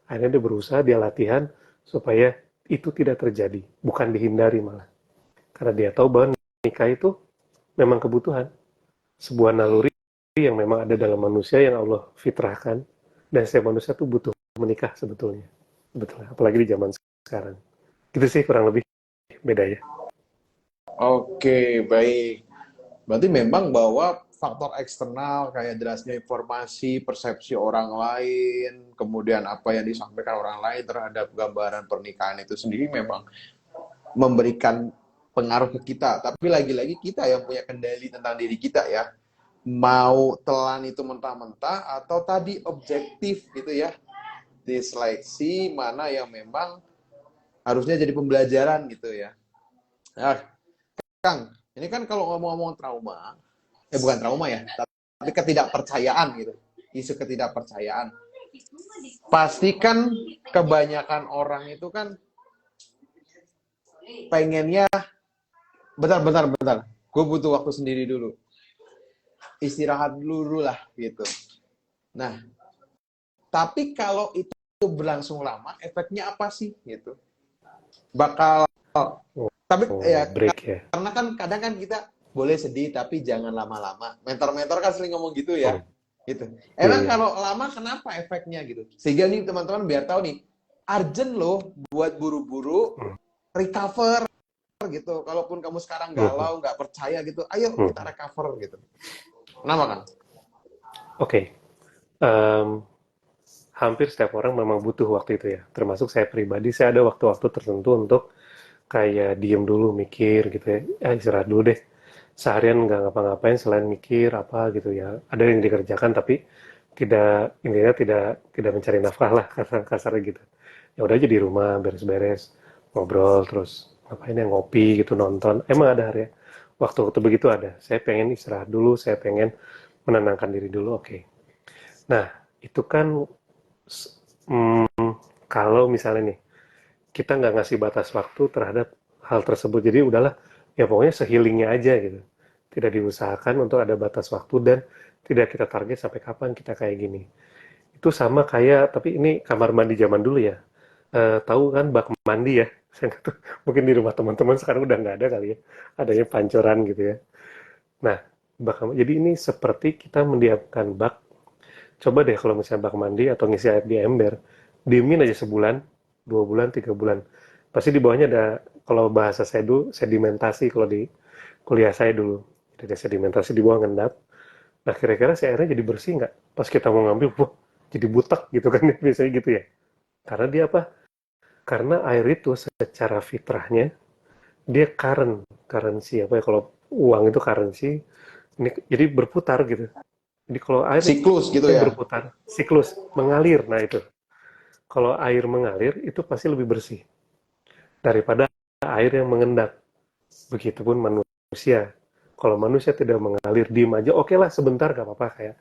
Akhirnya dia berusaha, dia latihan, supaya itu tidak terjadi, bukan dihindari malah. Karena dia tahu bahwa nikah itu memang kebutuhan, sebuah naluri yang memang ada dalam manusia yang Allah fitrahkan, dan setiap manusia itu butuh menikah sebetulnya. Betul, apalagi di zaman sekarang. Gitu sih kurang lebih beda ya. Oke, baik. Berarti memang bahwa faktor eksternal kayak derasnya informasi, persepsi orang lain, kemudian apa yang disampaikan orang lain terhadap gambaran pernikahan itu sendiri memang memberikan pengaruh ke kita. Tapi lagi-lagi kita yang punya kendali tentang diri kita ya. Mau telan itu mentah-mentah atau tadi objektif gitu ya. Diseleksi mana yang memang harusnya jadi pembelajaran gitu ya. Nah, Kang, ini kan kalau ngomong-ngomong trauma, bukan trauma ya, tapi ketidakpercayaan gitu. Isu ketidakpercayaan. Pasti kan kebanyakan orang itu kan pengennya bentar. Gue butuh waktu sendiri dulu. istirahat dulu lah gitu. Nah, tapi kalau itu berlangsung lama, efeknya apa sih gitu? Bakal, tapi Oh, ya break ya. karena kan kadang kan kita boleh sedih tapi jangan lama-lama. Mentor-mentor kan sering ngomong gitu Hmm. ya. Gitu. Iya, Emang iya. kalau lama kenapa efeknya gitu? Sehingga nih teman-teman biar tahu nih, urgent loh buat buru-buru Hmm. recover gitu. Kalaupun kamu sekarang Hmm. galau, nggak percaya gitu, ayo kita Hmm. recover gitu. Kenapa kan? Oke. Em, Hampir setiap orang memang butuh waktu itu ya. Termasuk saya pribadi, saya ada waktu-waktu tertentu untuk kayak diem dulu, mikir gitu ya. Istirahat dulu deh. Seharian nggak ngapa-ngapain selain mikir apa gitu ya. Ada yang dikerjakan tapi tidak, intinya tidak mencari nafkah lah, kasarnya gitu. Ya udah aja di rumah beres-beres, ngobrol terus ngapain ya, ngopi gitu, nonton. Emang ada hari ya. Waktu-waktu begitu ada. Saya pengen istirahat dulu, saya pengen menenangkan diri dulu. Oke. Nah, itu kan kalau misalnya nih kita nggak ngasih batas waktu terhadap hal tersebut, jadi udahlah ya pokoknya sehealingnya aja gitu, tidak diusahakan untuk ada batas waktu dan tidak kita target sampai kapan kita kayak gini. Itu sama kayak, tapi ini kamar mandi zaman dulu ya. Tahu kan bak mandi ya. Saya nggak tahu, mungkin di rumah teman-teman sekarang udah nggak ada kali ya, adanya pancoran gitu ya. Nah, jadi ini seperti kita mendiamkan bak. Coba deh kalau misalnya bak mandi atau ngisi air di ember, diemin aja sebulan, 2 bulan, 3 bulan. Pasti di bawahnya ada, kalau bahasa saya dulu, sedimentasi kalau di kuliah saya dulu. Jadi sedimentasi di bawah ngendap. Nah, kira-kira si airnya jadi bersih nggak? Pas kita mau ngambil, wah, jadi butek gitu kan, biasanya gitu ya. Karena dia apa? Karena air itu secara fitrahnya, dia currency apa ya, kalau uang itu currency, ini jadi berputar gitu. Jadi kalau air Siklus gitu ini ya. berputar, siklus, mengalir. Nah itu, kalau air mengalir itu pasti lebih bersih daripada air yang mengendap. Begitupun manusia. Kalau manusia tidak mengalir, diem aja, oke lah sebentar gak apa-apa, kayak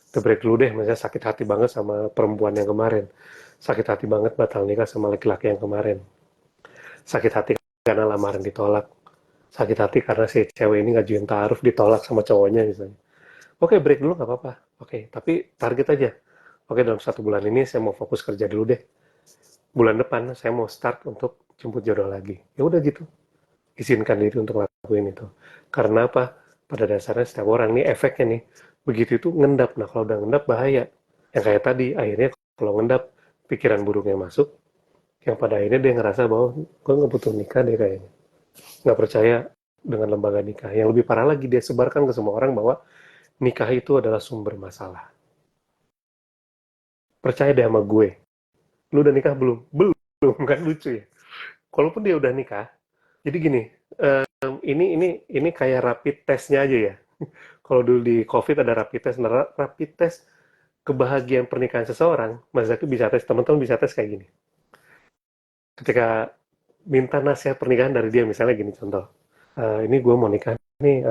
kita break dulu deh, misalnya sakit hati banget sama perempuan yang kemarin, sakit hati banget batal nikah sama laki-laki yang kemarin, sakit hati karena lamaran ditolak, sakit hati karena si cewek ini ngajuin taaruf ditolak sama cowoknya misalnya. Oke, break dulu nggak apa-apa. Oke, tapi target aja. Oke, dalam 1 bulan ini saya mau fokus kerja dulu deh. Bulan depan saya mau start untuk jemput jodoh lagi. Ya udah gitu. Izinkan diri untuk lakuin itu. Karena apa? Pada dasarnya setiap orang nih efeknya nih, begitu itu ngendap. Nah, kalau udah ngendap bahaya. Yang kayak tadi, akhirnya kalau ngendap, pikiran buruknya masuk, yang pada akhirnya dia ngerasa bahwa gue nggak butuh nikah deh kayaknya. Nggak percaya dengan lembaga nikah. Yang lebih parah lagi, dia sebarkan ke semua orang bahwa nikah itu adalah sumber masalah. Percaya deh sama gue. Lu udah nikah belum? Belum, kan lucu ya. Kalaupun dia udah nikah, jadi gini, ini kayak rapid testnya aja ya. Kalau dulu di COVID ada rapid test, nah, rapid test kebahagiaan pernikahan seseorang, Mas Zaki bisa tes, teman-teman bisa tes kayak gini. Ketika minta nasihat pernikahan dari dia, misalnya gini contoh, ini gue mau nikah nih,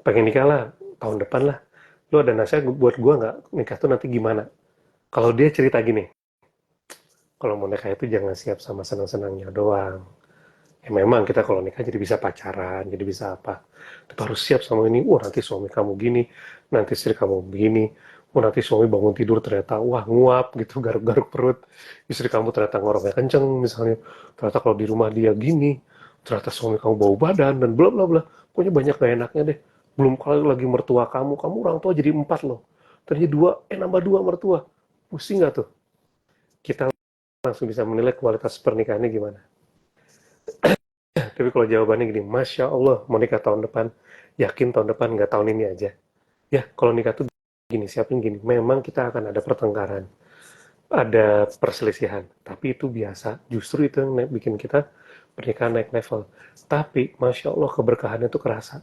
pengen nikah lah tahun depan lah. Lu ada nasihat buat gue nggak, nikah tuh nanti gimana? Kalau dia cerita gini, kalau mau nikah itu jangan siap sama senang-senangnya doang. Ya memang kita kalau nikah jadi bisa pacaran, jadi bisa apa. Tapi harus siap sama ini, wah nanti suami kamu gini, nanti istri kamu begini, wah nanti suami bangun tidur ternyata, wah nguap gitu, garuk-garuk perut. Istri kamu ternyata ngoroknya kenceng misalnya, ternyata kalau di rumah dia gini, ternyata suami kamu bau badan, dan bla bla bla. Pokoknya banyak gak enaknya deh. Belum kalau lagi mertua kamu orang tua jadi 4 loh. Ternyata 2, nambah 2 mertua. Pusing gak tuh? Kita langsung bisa menilai kualitas pernikahannya gimana. Tapi kalau jawabannya gini, Masya Allah, mau nikah tahun depan, yakin tahun depan, nggak tahun ini aja. Ya, kalau nikah tuh gini, siapin gini, memang kita akan ada pertengkaran, ada perselisihan, tapi itu biasa, justru itu yang bikin kita pernikahan naik level. Tapi, Masya Allah, keberkahannya tuh kerasa.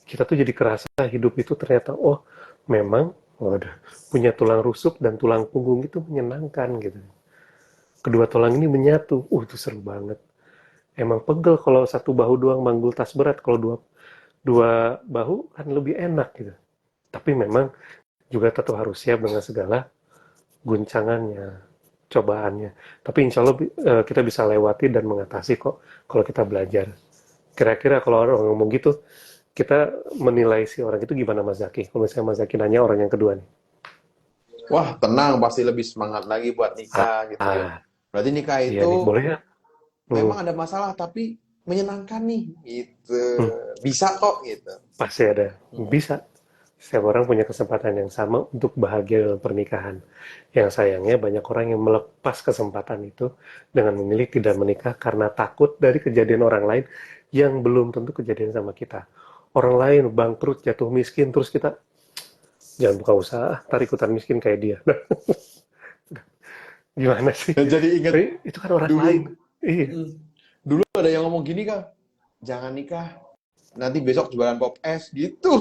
Kita tuh jadi kerasa hidup itu ternyata, oh, memang, waduh, punya tulang rusuk dan tulang punggung itu menyenangkan gitu. Kedua tulang ini menyatu, itu seru banget. Emang pegel kalau satu bahu doang manggul tas berat, kalau dua dua bahu kan lebih enak gitu. Tapi memang juga tetap harus siap dengan segala guncangannya, cobaannya. Tapi insya Allah kita bisa lewati dan mengatasi kok kalau kita belajar. Kira-kira kalau orang ngomong gitu, kita menilai si orang itu gimana Mas Zaki? Kalau misalnya Mas Zaki nanya orang yang kedua nih. Wah, tenang, pasti lebih semangat lagi buat nikah gitu ya. Ah, Berarti nikah iya nih, itu boleh ya? Hmm, memang ada masalah tapi menyenangkan nih gitu. hmm, Bisa kok gitu. pasti ada. Mm-mm. Bisa. Setiap orang punya kesempatan yang sama untuk bahagia dalam pernikahan. Yang sayangnya banyak orang yang melepas kesempatan itu dengan memilih tidak menikah karena takut dari kejadian orang lain yang belum tentu kejadian sama kita. Orang lain bangkrut, jatuh miskin, terus kita jangan buka usaha, ntar ikutan miskin kayak dia. Gimana sih? Dan jadi ingat Itu kan orang lain. dulu, Iya, mm, dulu ada yang ngomong gini Kak, jangan nikah, nanti besok jualan pop es gitu.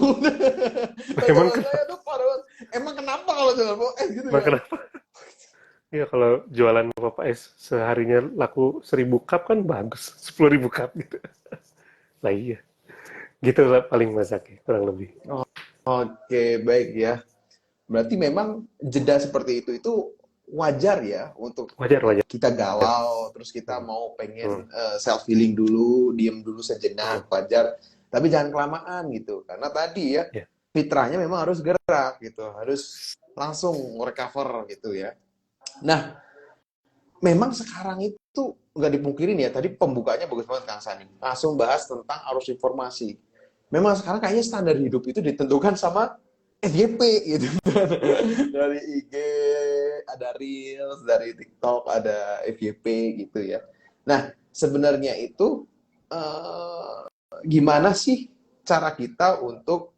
Kata emang saya tuh parah banget. Emang kenapa kalau jualan pop es gitu ya? kenapa? Iya, kalau jualan Bapak es seharinya laku 1.000 cup kan bagus, 10.000 cup gitu. Lah iya, gitu lah paling Mas Zaki, kurang lebih. Oke, baik ya. Berarti memang jeda seperti itu wajar ya untuk Wajar, wajar. kita galau, terus kita Hmm, mau hmm, pengen self healing dulu, diem dulu hmm, sejenak, wajar. Tapi jangan kelamaan gitu, karena tadi ya ya. fitrahnya memang harus gerak gitu, harus langsung recover gitu ya. Nah, memang sekarang itu nggak dipungkirin ya, tadi pembukanya bagus banget Kang Sani. Langsung bahas tentang arus informasi. Memang sekarang kayaknya standar hidup itu ditentukan sama FYP gitu. Dari IG, ada Reels, dari TikTok, ada FYP gitu ya. Nah, sebenarnya itu gimana sih cara kita untuk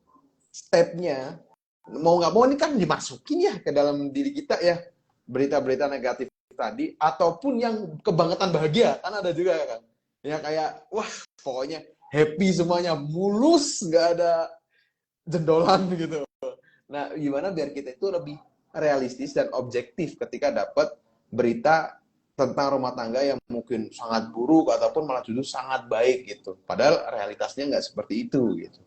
stepnya? Mau nggak mau ini kan dimasukin ya ke dalam diri kita ya, berita-berita negatif tadi, ataupun yang kebangetan bahagia, kan ada juga kan. Ya kayak, wah pokoknya happy semuanya, mulus, nggak ada jendolan gitu. Nah, gimana biar kita itu lebih realistis dan objektif ketika dapat berita tentang rumah tangga yang mungkin sangat buruk ataupun malah justru sangat baik gitu. Padahal realitasnya nggak seperti itu gitu.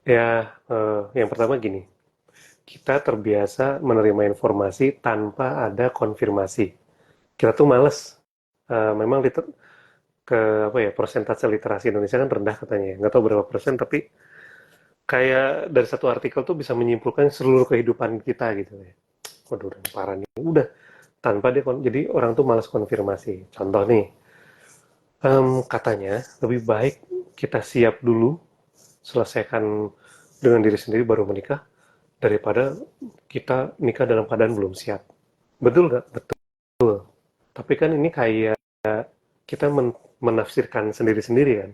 Ya, yang pertama gini, kita terbiasa menerima informasi tanpa ada konfirmasi. Kita tuh males. Memang ke apa ya, persentase literasi Indonesia kan rendah katanya, ya. Nggak tahu berapa persen, tapi kayak dari satu artikel tuh bisa menyimpulkan seluruh kehidupan kita gitu ya. Waduh, udah parah nih. Udah, tanpa dia, jadi orang tuh malas konfirmasi. Contoh nih, katanya lebih baik kita siap dulu, selesaikan dengan diri sendiri baru menikah, daripada kita nikah dalam keadaan belum siap. Betul nggak? Betul. Tapi kan ini kayak kita menafsirkan sendiri-sendiri kan.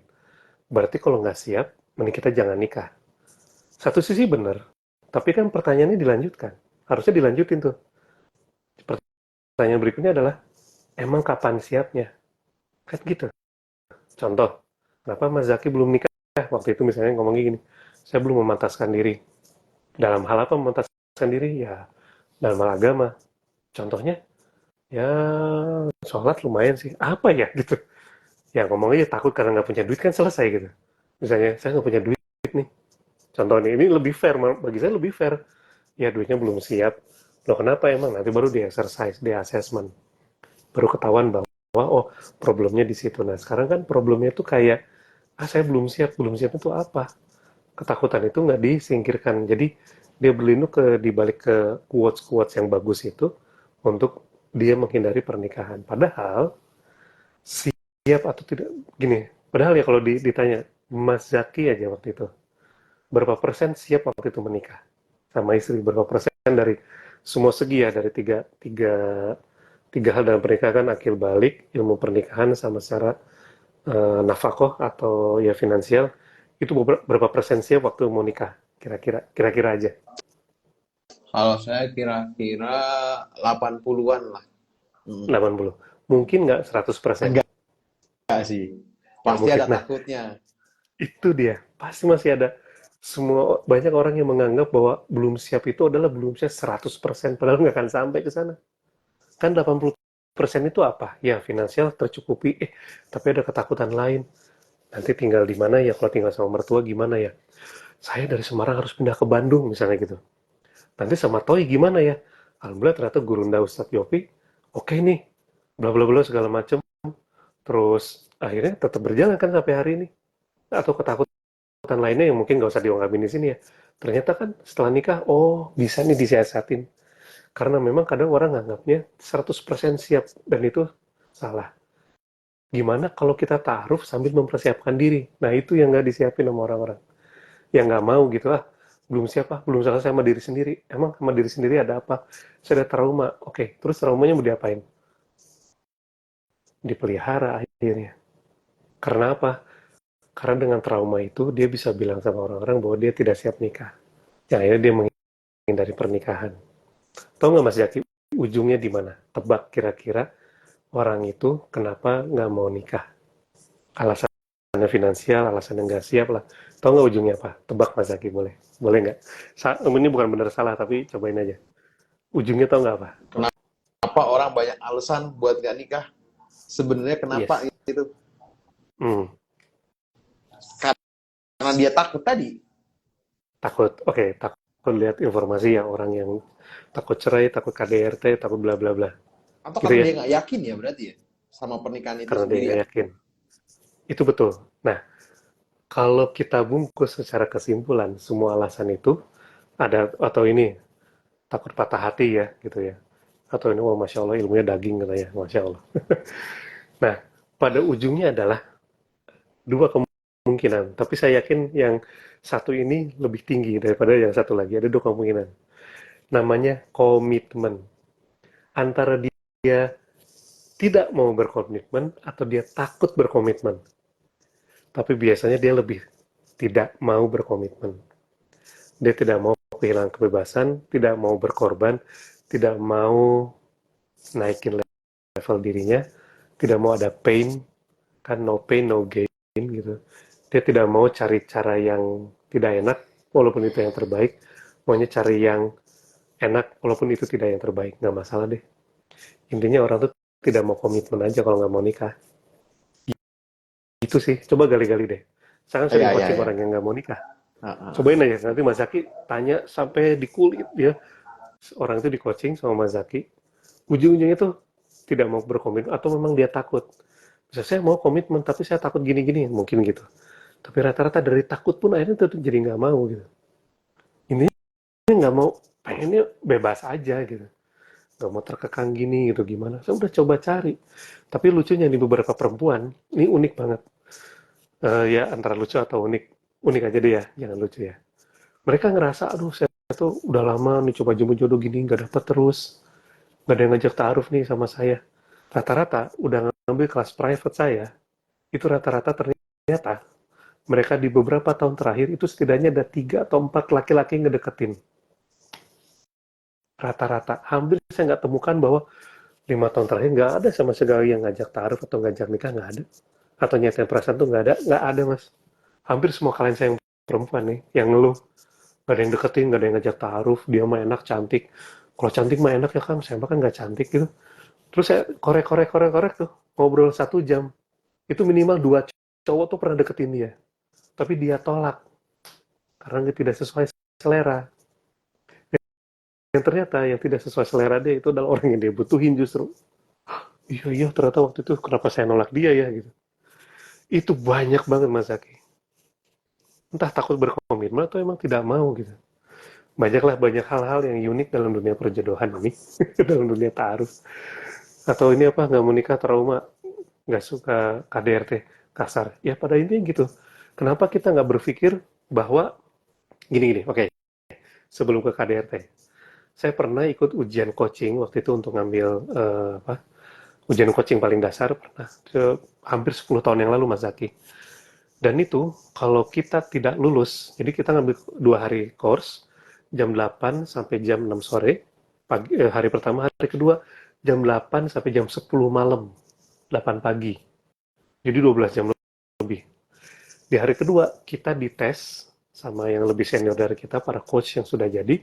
Berarti kalau nggak siap, mending kita jangan nikah. Satu sisi benar, tapi kan pertanyaannya dilanjutkan. Harusnya dilanjutin tuh. Pertanyaan berikutnya adalah, emang kapan siapnya? Kan gitu. Contoh, kenapa Mas Zaki belum nikah? Waktu itu misalnya ngomongnya gini, saya belum memantaskan diri. Dalam hal apa memantaskan diri? Ya, dalam hal agama. Contohnya, ya sholat lumayan sih. Apa ya gitu. Ya ngomong aja takut karena nggak punya duit kan selesai gitu. Misalnya, saya nggak punya duit nih. Contoh nih, ini lebih fair. Bagi saya lebih fair. Ya duitnya belum siap. Loh kenapa emang? Nanti baru di exercise, di assessment. Baru ketahuan bahwa, oh problemnya di situ. Nah sekarang kan problemnya tuh kayak, saya belum siap itu apa? Ketakutan itu nggak disingkirkan. Jadi dia berlindung dibalik ke quotes-quotes yang bagus itu untuk dia menghindari pernikahan. Padahal siap atau tidak, gini, padahal ya kalau ditanya Mas Zaki aja waktu itu, berapa persen siap waktu itu menikah sama istri, berapa persen dari semua segi ya, dari tiga hal dalam pernikahan, akil balik, ilmu pernikahan, sama secara nafkah atau ya finansial, itu berapa persen siap waktu mau nikah, kira-kira aja. Kalau saya kira-kira 80-an lah. Hmm. 80, mungkin nggak 100%. Enggak sih. Nggak Pasti mungkin. ada Nah, takutnya. itu dia, pasti masih ada. Banyak orang yang menganggap bahwa belum siap itu adalah belum siap 100%, padahal nggak akan sampai ke sana. Kan 80% itu apa? Ya finansial tercukupi, tapi ada ketakutan lain. Nanti tinggal di mana ya, kalau tinggal sama mertua gimana ya? Saya dari Semarang harus pindah ke Bandung misalnya gitu. Nanti sama Toy gimana ya? Alhamdulillah ternyata Gurunda Ustadz Yopi, oke nih, bla bla bla segala macem. Terus akhirnya tetap berjalan kan sampai hari ini. Atau ketakutan lainnya yang mungkin nggak usah diungkapin di sini ya. Ternyata kan setelah nikah, oh bisa nih disiasatin. Karena memang kadang orang nganggapnya 100% siap, dan itu salah. Gimana kalau kita taaruf sambil mempersiapkan diri? Nah itu yang nggak disiapin sama orang-orang. Yang nggak mau gitu lah. Belum siapa, belum selesai sama diri sendiri. Emang sama diri sendiri ada apa? Saya ada trauma. Oke, terus traumanya mau diapain? Dipelihara akhirnya. Karena apa? Karena dengan trauma itu dia bisa bilang sama orang-orang bahwa dia tidak siap nikah. Ya, akhirnya dia menghindari pernikahan. Tahu nggak Mas Jaki, ujungnya di mana? Tebak kira-kira orang itu kenapa nggak mau nikah? Alasannya finansial, alasannya nggak siap lah. Tahu nggak ujungnya apa? Tebak Mas Jaki, boleh? Boleh nggak? Ini bukan benar salah, tapi cobain aja. Ujungnya tahu nggak apa? Kenapa orang banyak alasan buat gak nikah? Sebenarnya kenapa Yes. itu? Hmm, Karena dia takut tadi. takut. Oke, takut lihat informasi ya, orang yang takut cerai, takut KDRT, takut bla bla bla. Atau Gitu karena ya, dia nggak yakin ya berarti ya? Sama pernikahan itu karena dia sendiri nggak ya? yakin. Itu betul. Nah, kalau kita bungkus secara kesimpulan, semua alasan itu ada, atau ini takut patah hati ya, gitu ya. Atau ini, wah Masya Allah ilmunya daging katanya, Masya Allah. Nah, pada ujungnya adalah dua kemungkinan. Tapi saya yakin yang satu ini lebih tinggi daripada yang satu lagi. Ada dua kemungkinan. Namanya komitmen. Antara dia tidak mau berkomitmen atau dia takut berkomitmen. Tapi biasanya dia lebih tidak mau berkomitmen. Dia tidak mau kehilangan kebebasan, tidak mau berkorban, tidak mau naikin level dirinya, tidak mau ada pain, kan no pain no gain gitu. Dia tidak mau cari cara yang tidak enak walaupun itu yang terbaik, maunya cari yang enak walaupun itu tidak yang terbaik. Nggak masalah deh, intinya orang tuh tidak mau komitmen aja kalau nggak mau nikah. Itu sih, coba gali-gali deh. Saya kan sering Iya, iya, coaching iya. orang yang nggak mau nikah. Heeh. Cobain aja, nanti Mas Zaki tanya sampai di kulit dia. Orang itu di coaching sama Mas Zaki, ujung-ujungnya tuh tidak mau berkomitmen atau memang dia takut. Bisa saya mau komitmen tapi saya takut gini-gini, mungkin gitu. Tapi rata-rata dari takut pun akhirnya tuh jadi nggak mau gitu. Ini nggak mau, pengennya bebas aja gitu. Nggak mau terkekang gini gitu, gimana. Saya udah coba cari. Tapi lucunya di beberapa perempuan, ini unik banget. Ya antara lucu atau unik. Unik aja deh ya, jangan lucu ya. Mereka ngerasa, aduh saya tuh udah lama nih coba jodoh gini, nggak dapet terus. Nggak ada yang ngajak taaruf nih sama saya. Rata-rata udah ngambil kelas private saya, itu rata-rata ternyata mereka di beberapa tahun terakhir itu setidaknya ada 3 atau 4 laki-laki yang ngedeketin. Rata-rata. Hampir saya nggak temukan bahwa 5 tahun terakhir nggak ada sama sekali yang ngajak taaruf atau ngajak nikah, nggak ada. Atau nyatain perasaan tuh nggak ada mas. Hampir semua kalian saya yang perempuan nih, yang ngeluh. Nggak ada yang deketin, nggak ada yang ngajak taaruf, dia mah enak, cantik. Kalau cantik mah enak ya kan, saya mah kan nggak cantik gitu. Terus saya korek tuh, ngobrol 1 jam. Itu minimal 2 cowok tuh pernah deketin dia. Tapi dia tolak, karena dia tidak sesuai selera. Yang ternyata yang tidak sesuai selera dia itu adalah orang yang dia butuhin justru. Iya, iya, ternyata waktu itu kenapa saya nolak dia ya gitu. Itu banyak banget Mas Zaki. Entah takut berkomitmen atau emang tidak mau gitu. Banyak hal-hal yang unik dalam dunia perjodohan ini. Dalam dunia taaruf. Atau ini apa, nggak mau nikah trauma, nggak suka KDRT, kasar. Ya pada intinya gitu. Kenapa kita nggak berpikir bahwa gini-gini, oke, sebelum ke KDRT. Saya pernah ikut ujian coaching waktu itu untuk ngambil apa, ujian coaching paling dasar pernah hampir 10 tahun yang lalu Mas Zaki. Dan itu kalau kita tidak lulus, jadi kita ngambil 2 hari course, jam 8 sampai jam 6 sore, hari pertama, hari kedua jam 8 sampai jam 10 malam, 8 pagi. Jadi 12 jam lebih. Di hari kedua kita dites sama yang lebih senior dari kita, para coach yang sudah jadi.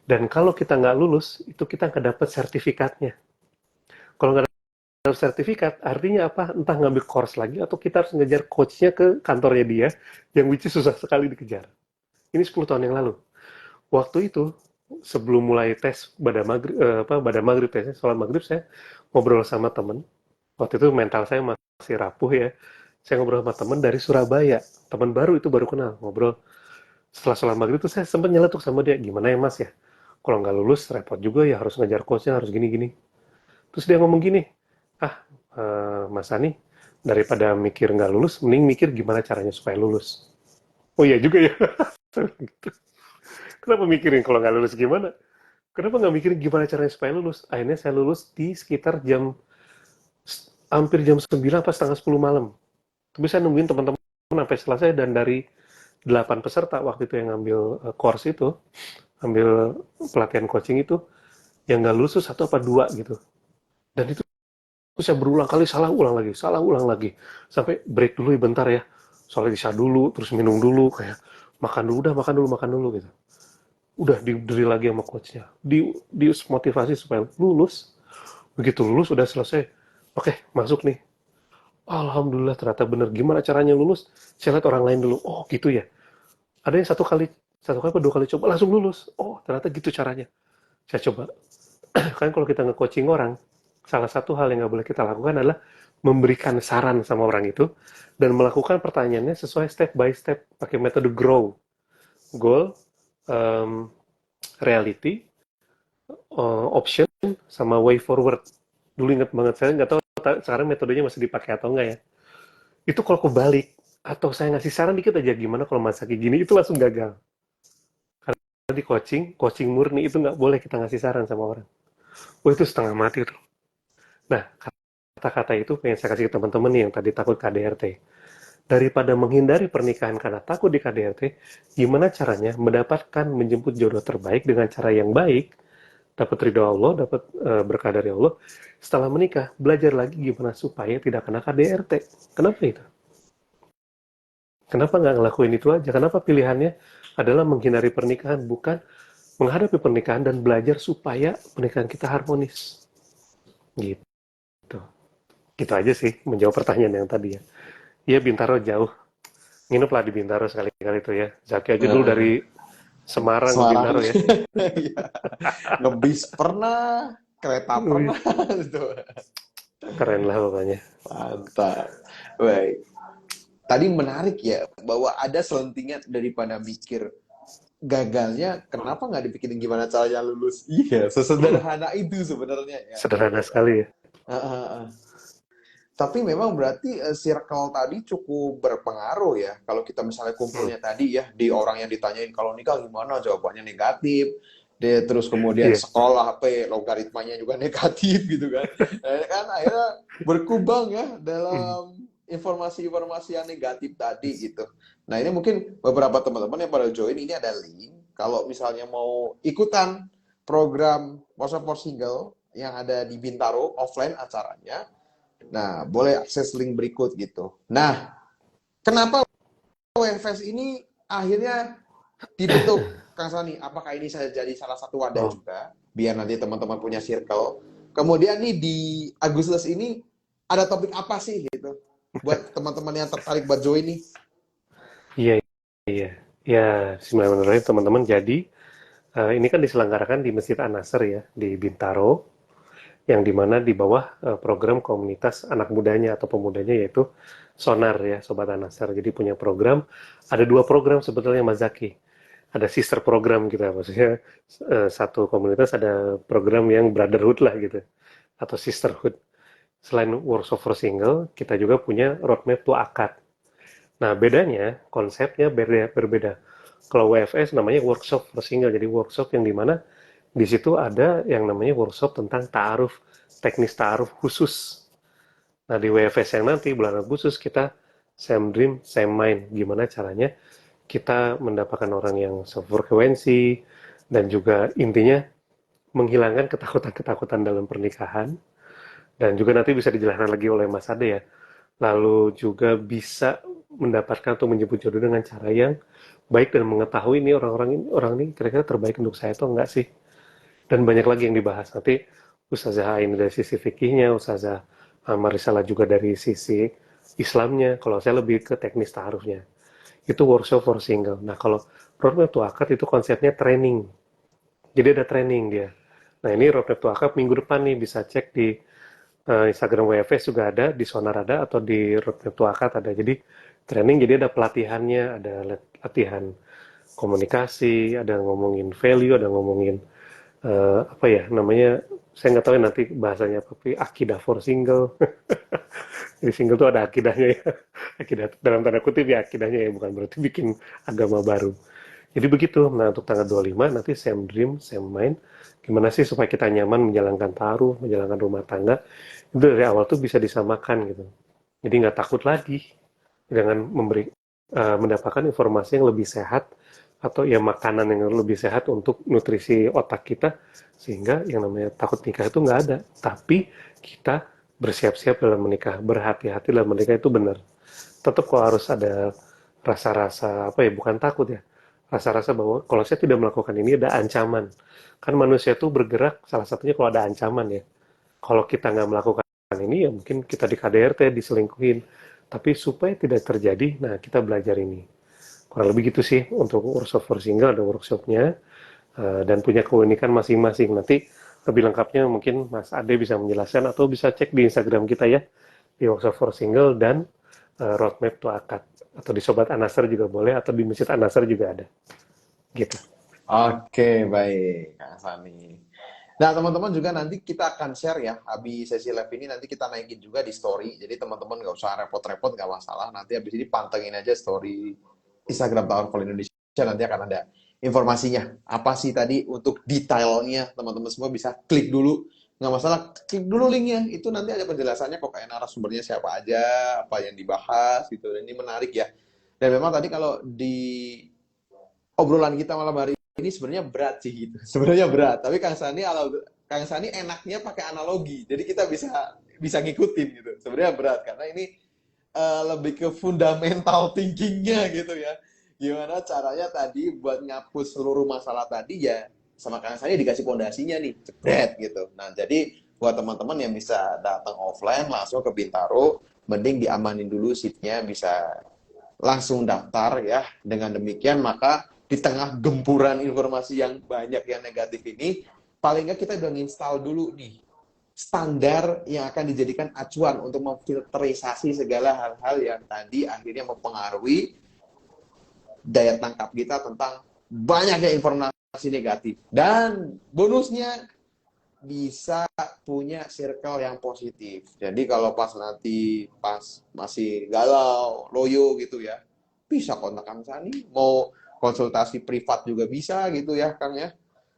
Dan kalau kita nggak lulus, itu kita nggak dapat sertifikatnya. Kalau nggak dapat sertifikat, artinya apa? Entah ngambil course lagi, atau kita harus ngejar coachnya ke kantornya dia, yang which is susah sekali dikejar. Ini 10 tahun yang lalu. Waktu itu, sebelum mulai tes pada maghrib tesnya, sholat maghrib saya ngobrol sama temen. Waktu itu mental saya masih rapuh ya, saya ngobrol sama teman dari Surabaya, teman baru itu baru kenal, ngobrol. Setelah sholat maghrib itu saya sempat nyeletuk sama dia, gimana ya mas ya, kalau nggak lulus repot juga ya, harus ngejar coachnya, harus gini-gini. Terus dia ngomong gini, ah mas Ani, daripada mikir nggak lulus, mending mikir gimana caranya supaya lulus. Oh iya juga ya. Kenapa mikirin kalau nggak lulus gimana? Kenapa nggak mikirin gimana caranya supaya lulus? Akhirnya saya lulus di sekitar hampir jam 9 pas setengah 10 malam. Tapi saya nungguin teman-teman sampai selesai, dan dari 8 peserta waktu itu yang ngambil course itu, ambil pelatihan coaching itu, yang nggak lulus tuh satu apa dua gitu. Dan itu saya berulang kali salah ulang lagi. Sampai break dulu ya bentar ya. Soalnya bisa dulu, terus minum dulu, kayak makan dulu, udah makan dulu gitu. Udah diberi lagi sama coachnya. Di motivasi supaya lulus. Begitu lulus udah selesai. Oke, masuk nih. Alhamdulillah ternyata bener. Gimana caranya lulus? Saya lihat orang lain dulu. Oh gitu ya. Ada yang satu kali atau dua kali coba langsung lulus. Oh ternyata gitu caranya. Saya coba. Kan kalau kita nge-coaching orang, salah satu hal yang nggak boleh kita lakukan adalah memberikan saran sama orang itu dan melakukan pertanyaannya sesuai step by step pakai metode GROW. Goal, um, reality, option, sama way forward. Dulu inget banget, saya nggak tahu sekarang metodenya masih dipakai atau enggak ya. Itu kalau kebalik, atau saya ngasih saran dikit aja gimana kalau masak kayak gini, itu langsung gagal. Karena di coaching murni itu nggak boleh kita ngasih saran sama orang. Oh itu setengah mati tuh. Nah, kata-kata itu pengen saya kasih ke teman-teman nih yang tadi takut KDRT. Daripada menghindari pernikahan karena takut di KDRT, gimana caranya mendapatkan menjemput jodoh terbaik dengan cara yang baik, dapat ridho Allah, dapat berkah dari Allah. Setelah menikah, belajar lagi gimana supaya tidak kena KDRT. Kenapa itu? Kenapa nggak ngelakuin itu aja? Kenapa pilihannya adalah menghindari pernikahan, bukan menghadapi pernikahan dan belajar supaya pernikahan kita harmonis? Gitu. Gitu aja sih, menjawab pertanyaan yang tadi ya. Iya, Bintaro jauh. Nginep lah di Bintaro sekali-kali tuh ya. Zaki aja dulu dari Semarang ke Bintaro ya. Iya. Ngebis pernah, kereta pernah. Gitu. Keren lah pokoknya. Mantap. Baik. Tadi menarik ya, bahwa ada selentingan daripada mikir gagalnya, kenapa nggak dipikirin gimana caranya lulus? Iya, sesederhana itu sebenarnya ya. Sederhana sekali ya. Tapi memang berarti circle tadi cukup berpengaruh ya. Kalau kita misalnya kumpulnya tadi ya, di orang yang ditanyain kalau nikah gimana, jawabannya negatif. Dia terus kemudian sekolah HP logaritmanya juga negatif gitu kan. Kan akhirnya berkubang ya dalam informasi-informasi yang negatif tadi gitu. Nah ini mungkin beberapa teman-teman yang pada join ini ada link. Kalau misalnya mau ikutan program WhatsApp for Single yang ada di Bintaro offline acaranya, nah boleh akses link berikut gitu. Nah kenapa WFS ini akhirnya dibentuk, Kang Sani? Apakah ini saya jadi salah satu wadah juga biar nanti teman-teman punya circle? Kemudian nih di Agustus ini ada topik apa sih gitu buat teman-teman yang tertarik buat join nih? Iya. Ya, sebenarnya teman-teman, jadi ini kan diselenggarakan di Masjid An-Nasr ya, di Bintaro, yang dimana di bawah program komunitas anak mudanya atau pemudanya, yaitu Sonar ya, Sobat An-Nasr. Jadi punya program, ada dua program sebetulnya Mas Zaki. Ada sister program gitu, maksudnya satu komunitas ada program yang brotherhood lah gitu, atau sisterhood. Selain workshop for single, kita juga punya roadmap to akad. Nah, bedanya, konsepnya berbeda. Kalau WFS namanya workshop for single, jadi workshop yang dimana di situ ada yang namanya workshop tentang ta'aruf, teknis ta'aruf khusus. Nah, di WFS yang nanti, bulan Agustus, kita same dream, same mind. Gimana caranya kita mendapatkan orang yang sefrekuensi, dan juga intinya menghilangkan ketakutan-ketakutan dalam pernikahan. Dan juga nanti bisa dijelaskan lagi oleh Mas Ade ya. Lalu juga bisa mendapatkan atau menjemput jodoh dengan cara yang baik dan mengetahui ini orang ini kira-kira terbaik untuk saya atau enggak sih. Dan banyak lagi yang dibahas. Nanti Ustazah Ain dari sisi fikihnya, Ustazah Marisalah juga dari sisi Islamnya. Kalau saya lebih ke teknis ta'arufnya. Itu workshop for single. Nah, kalau roadmap to akad itu konsepnya training. Jadi ada training dia. Nah, ini roadmap to akad minggu depan nih, bisa cek di Instagram WFS juga ada, di Sonar ada, atau di Roadmap to Akad ada. Jadi training, jadi ada pelatihannya, ada latihan komunikasi, ada ngomongin value, ada ngomongin apa ya namanya, saya nggak tahu ya nanti bahasanya apa, tapi akidah for single. Jadi single tuh ada akidahnya ya, akidah dalam tanda kutip ya, akidahnya ya, bukan berarti bikin agama baru. Jadi begitu. Nah, untuk tanggal 25 nanti same dream, same mind. Gimana sih supaya kita nyaman menjalankan taruh, menjalankan rumah tangga. Itu dari awal tuh bisa disamakan gitu. Jadi nggak takut lagi dengan mendapatkan informasi yang lebih sehat, atau ya makanan yang lebih sehat untuk nutrisi otak kita, sehingga yang namanya takut nikah itu nggak ada. Tapi kita bersiap-siap dalam menikah, berhati-hati dalam menikah itu benar. Tetap kok harus ada rasa-rasa apa ya, bukan takut ya, rasa-rasa bahwa kalau saya tidak melakukan ini ada ancaman. Kan manusia itu bergerak salah satunya kalau ada ancaman ya. Kalau kita nggak melakukan ini ya mungkin kita di KDRT, diselingkuhin. Tapi supaya tidak terjadi, nah kita belajar ini. Kurang lebih gitu sih untuk workshop for single, ada workshopnya, dan punya keunikan masing-masing. Nanti lebih lengkapnya mungkin Mas Ade bisa menjelaskan, atau bisa cek di Instagram kita ya, di workshop for single dan roadmap to akad. Atau di Sobat Anasar juga boleh, atau di Masjid Anasar juga ada. Gitu. Oke, baik, Kak Sani. Nah, teman-teman juga nanti kita akan share ya, habis sesi live ini nanti kita naikin juga di story. Jadi teman-teman nggak usah repot-repot, nggak masalah. Nanti habis ini pantengin aja story Instagram Powerful Indonesia, nanti akan ada informasinya. Apa sih tadi untuk detailnya, teman-teman semua bisa klik dulu. Nggak masalah, klik dulu linknya. Itu nanti ada penjelasannya kok, kayak narasumbernya siapa aja, apa yang dibahas gitu. Dan ini menarik ya. Dan memang tadi kalau di obrolan kita malam hari ini sebenarnya berat sih gitu. Sebenarnya berat, tapi Kang Sani enaknya pakai analogi. Jadi kita bisa ngikutin gitu. Sebenarnya berat karena ini lebih ke fundamental thinkingnya gitu ya. Gimana caranya tadi buat ngapus seluruh masalah tadi ya, sama Kang Sani dikasih pondasinya nih, jebret gitu. Nah, jadi buat teman-teman yang bisa datang offline langsung ke Bintaro, mending diamanin dulu seatnya, bisa langsung daftar ya. Dengan demikian maka di tengah gempuran informasi yang banyak yang negatif ini, paling nggak kita udah nginstal dulu nih standar yang akan dijadikan acuan untuk memfilterisasi segala hal-hal yang tadi akhirnya mempengaruhi daya tangkap kita tentang banyaknya informasi negatif. Dan bonusnya bisa punya circle yang positif. Jadi kalau pas masih galau, loyo gitu ya, bisa kontak Kang Sani, mau konsultasi privat juga bisa gitu ya Kang ya.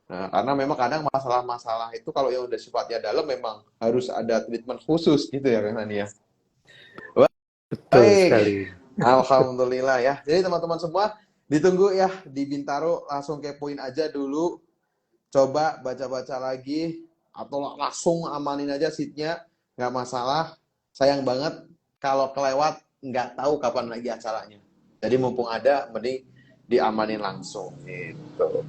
Nah, karena memang kadang masalah-masalah itu kalau yang udah sifatnya dalam memang harus ada treatment khusus gitu ya Kang Sani ya. Betul Baik, sekali. Alhamdulillah ya. Jadi teman-teman semua ditunggu ya di Bintaro, langsung kepoin aja dulu, coba baca-baca lagi, atau langsung amanin aja seatnya, nggak masalah. Sayang banget kalau kelewat, nggak tahu kapan lagi acaranya. Jadi mumpung ada, mending diamanin langsung gitu.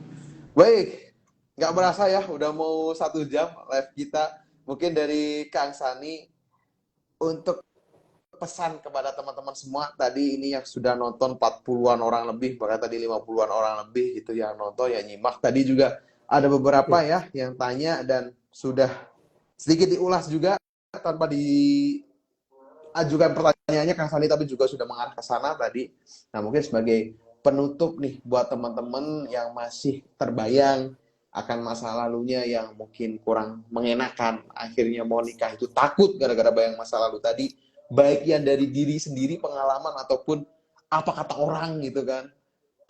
Baik, nggak berasa ya, udah mau 1 jam live kita. Mungkin dari Kang Sani untuk pesan kepada teman-teman semua tadi ini yang sudah nonton 40-an orang lebih, bahkan tadi 50-an orang lebih gitu yang nonton, yang nyimak. Tadi juga ada beberapa ya yang tanya dan sudah sedikit diulas juga tanpa diajukan pertanyaannya Kang Sani, tapi juga sudah mengarah ke sana tadi. Nah, mungkin sebagai penutup nih buat teman-teman yang masih terbayang akan masa lalunya yang mungkin kurang mengenakan, akhirnya mau nikah itu takut gara-gara bayang masa lalu tadi, baik yang dari diri sendiri pengalaman ataupun apa kata orang gitu kan,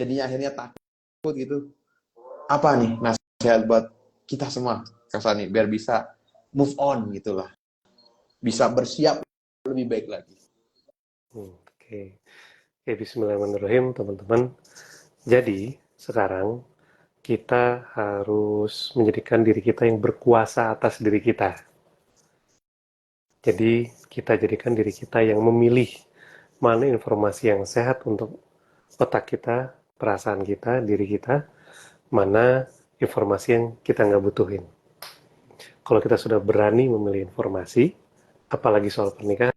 jadinya akhirnya takut gitu. Apa nih nasihat buat kita semua Kang Sani biar bisa move on gitulah, bisa bersiap lebih baik lagi. Oke. Oke, bismillahirrahmanirrahim teman-teman. Jadi sekarang kita harus menjadikan diri kita yang berkuasa atas diri kita. Jadi kita jadikan diri kita yang memilih mana informasi yang sehat untuk otak kita, perasaan kita, diri kita, mana informasi yang kita nggak butuhin. Kalau kita sudah berani memilih informasi, apalagi soal pernikahan,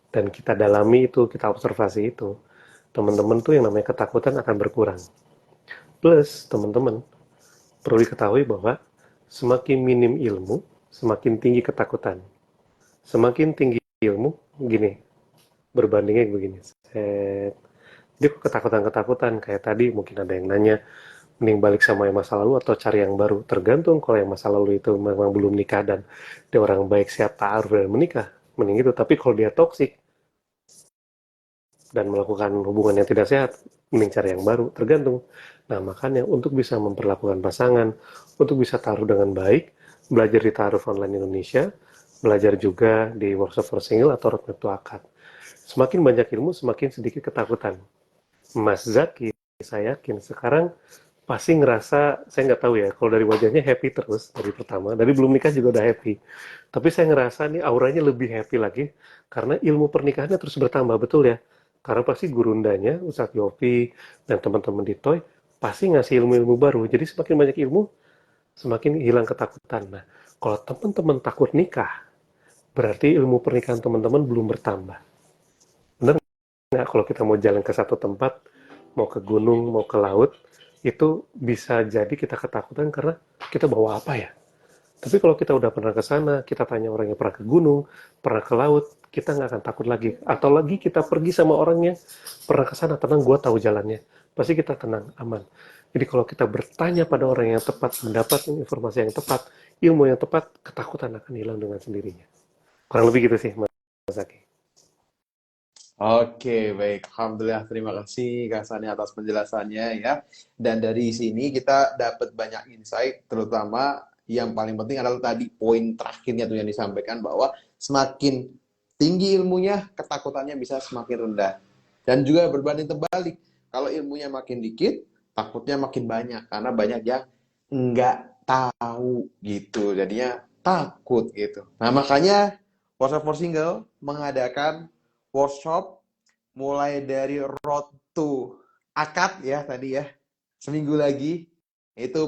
dan kita dalami itu, kita observasi itu, teman-teman tuh yang namanya ketakutan akan berkurang. Plus, teman-teman perlu diketahui bahwa semakin minim ilmu, semakin tinggi ketakutan. Semakin tinggi ilmu, gini, berbandingnya begini. Jadi ketakutan-ketakutan, kayak tadi mungkin ada yang nanya, mending balik sama yang masa lalu atau cari yang baru. Tergantung kalau yang masa lalu itu memang belum nikah dan dia orang baik, siap ta'aruf dan menikah, mending itu. Tapi kalau dia toksik dan melakukan hubungan yang tidak sehat, mending cari yang baru, tergantung. Nah, makanya untuk bisa memperlakukan pasangan, untuk bisa taruh dengan baik, belajar di Taaruf Online Indonesia, belajar juga di workshop for single atau roadmap to akad. Semakin banyak ilmu, semakin sedikit ketakutan. Mas Zaki, saya yakin sekarang pasti ngerasa, saya nggak tahu ya, kalau dari wajahnya happy terus, dari pertama, dari belum nikah juga udah happy. Tapi saya ngerasa nih auranya lebih happy lagi, karena ilmu pernikahannya terus bertambah, betul ya? Karena pasti gurundanya, Ustadz Yofi, dan teman-teman di Toy, pasti ngasih ilmu-ilmu baru. Jadi semakin banyak ilmu, semakin hilang ketakutan. Nah, kalau teman-teman takut nikah, berarti ilmu pernikahan teman-teman belum bertambah. Benar nggak kalau kita mau jalan ke satu tempat, mau ke gunung, mau ke laut, itu bisa jadi kita ketakutan karena kita bawa apa ya? Tapi kalau kita udah pernah ke sana, kita tanya orang yang pernah ke gunung, pernah ke laut, kita nggak akan takut lagi. Atau lagi kita pergi sama orang yang pernah ke sana, tenang, gue tahu jalannya. Pasti kita tenang, aman. Jadi kalau kita bertanya pada orang yang tepat, mendapat informasi yang tepat, ilmu yang tepat, ketakutan akan hilang dengan sendirinya. Kurang lebih gitu sih, Mas Zaki. Oke, baik. Alhamdulillah, terima kasih Kak Sani atas penjelasannya ya. Dan dari sini kita dapat banyak insight, terutama yang paling penting adalah tadi poin terakhirnya tuh yang disampaikan bahwa semakin tinggi ilmunya, ketakutannya bisa semakin rendah. Dan juga berbanding terbalik, kalau ilmunya makin dikit, takutnya makin banyak karena banyak yang nggak tahu gitu, jadinya takut gitu. Nah, makanya Workshop for Single mengadakan workshop mulai dari road to akad ya tadi ya, seminggu lagi itu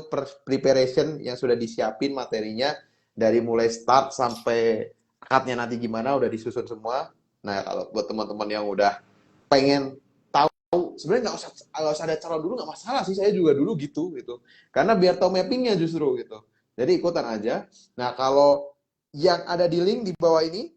preparation yang sudah disiapin materinya dari mulai start sampai akadnya nanti gimana udah disusun semua. Nah, kalau buat teman-teman yang udah pengen tahu, sebenarnya nggak usah ada calon dulu, nggak masalah sih, saya juga dulu gitu karena biar tahu mappingnya justru gitu, jadi ikutan aja. Nah, kalau yang ada di link di bawah ini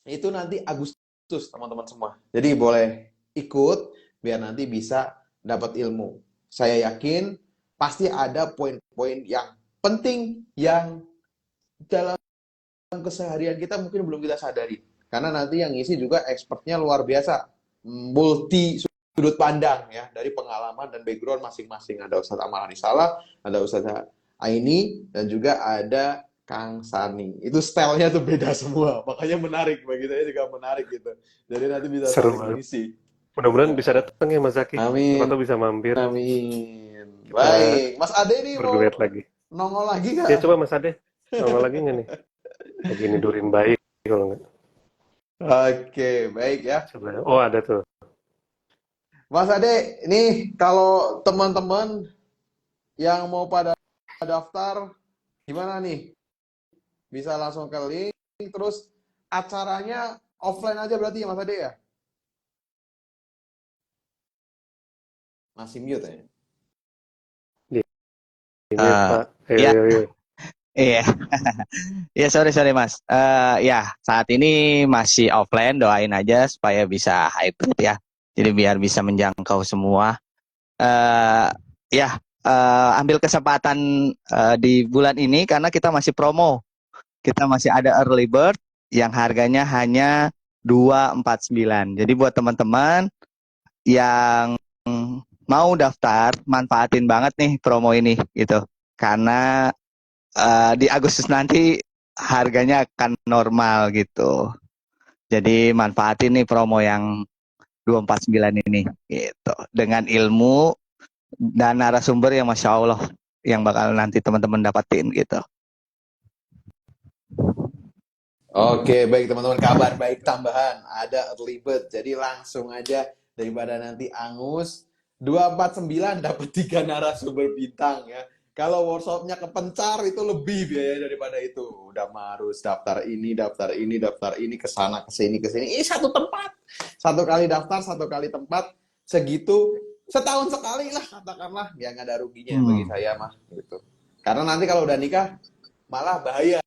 itu nanti Agustus teman-teman semua. Jadi boleh ikut biar nanti bisa dapat ilmu. Saya yakin pasti ada poin-poin yang penting yang dalam keseharian kita mungkin belum kita sadari. Karena nanti yang ngisi juga expertnya luar biasa. Multi sudut pandang ya dari pengalaman dan background masing-masing. Ada Ustadz Amal Risalah, ada Ustadz Aini, dan juga ada Kang Sani. Itu stylenya tuh beda semua, makanya menarik, bagi saya juga menarik gitu. Jadi nanti bisa Seru saling banget. mengisi. Mudah-mudahan bisa datang ya Mas Zaki. Siapa Amin, tahu bisa mampir. amin. Kita Baik, Mas Ade nih berduet mau lagi. nongol lagi Ya nggak? coba Mas Ade, nongol lagi nggak nih? Lagi nidurin bayi kalau nggak. Oke, baik ya. Coba. Oh ada tuh. Mas Ade, ini kalau teman-teman yang mau pada daftar, gimana nih? Bisa langsung ke link, terus acaranya offline aja berarti ya Mas Ade ya? Masih mute ya? Ini Eh, Pak. Ayo, ya, ayo, ayo. iya. Ya, sorry Mas. Ya, saat ini masih offline, doain aja supaya bisa hybrid ya. Jadi biar bisa menjangkau semua. eh ya, ambil kesempatan di bulan ini karena kita masih promo. Kita masih ada early bird yang harganya hanya 249. Jadi buat teman-teman yang mau daftar, manfaatin banget nih promo ini gitu. Karena di Agustus nanti harganya akan normal gitu. Jadi manfaatin nih promo yang 249 ini gitu. Dengan ilmu dan narasumber yang Masya Allah yang bakal nanti teman-teman dapatin gitu. Oke, baik teman-teman, kabar baik tambahan, ada early bird. Jadi langsung aja daripada nanti angus 249 dapat 3 narasumber bintang ya. Kalau workshopnya kepencar itu lebih biaya daripada itu. Udah harus daftar ini, daftar ini, daftar ini, ke sana, ke sini, ke sini. Ini satu tempat. Satu kali daftar, satu kali tempat, segitu setahun sekali lah katakanlah, ya nggak ada ruginya bagi saya mah gitu. Karena nanti kalau udah nikah malah bahaya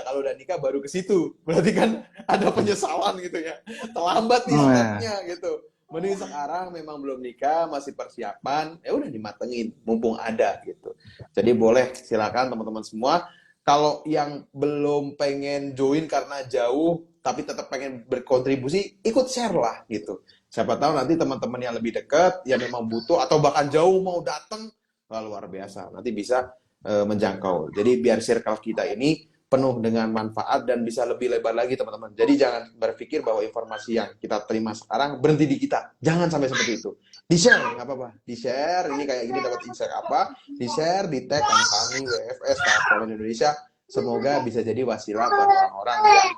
kalau udah nikah baru ke situ. Berarti kan ada penyesalan gitu ya. Terlambat nih Nah. stepnya gitu. Mending sekarang memang belum nikah, masih persiapan, ya udah dimatengin, mumpung ada gitu. Jadi boleh silakan teman-teman semua. Kalau yang belum pengen join karena jauh, tapi tetap pengen berkontribusi, ikut share lah gitu. Siapa tahu nanti teman-teman yang lebih dekat, yang memang butuh, atau bahkan jauh mau datang, wah, luar biasa. Nanti bisa menjangkau. Jadi biar circle kita ini penuh dengan manfaat dan bisa lebih lebar lagi teman-teman. Jadi jangan berpikir bahwa informasi yang kita terima sekarang berhenti di kita. Jangan sampai seperti itu. Di-share, nggak apa-apa. Di-share, ini kayak gini dapat insight apa. Di-share, di-tag Kang Sani, WFS, Kawan Indonesia. Semoga bisa jadi wasilah buat orang-orang yang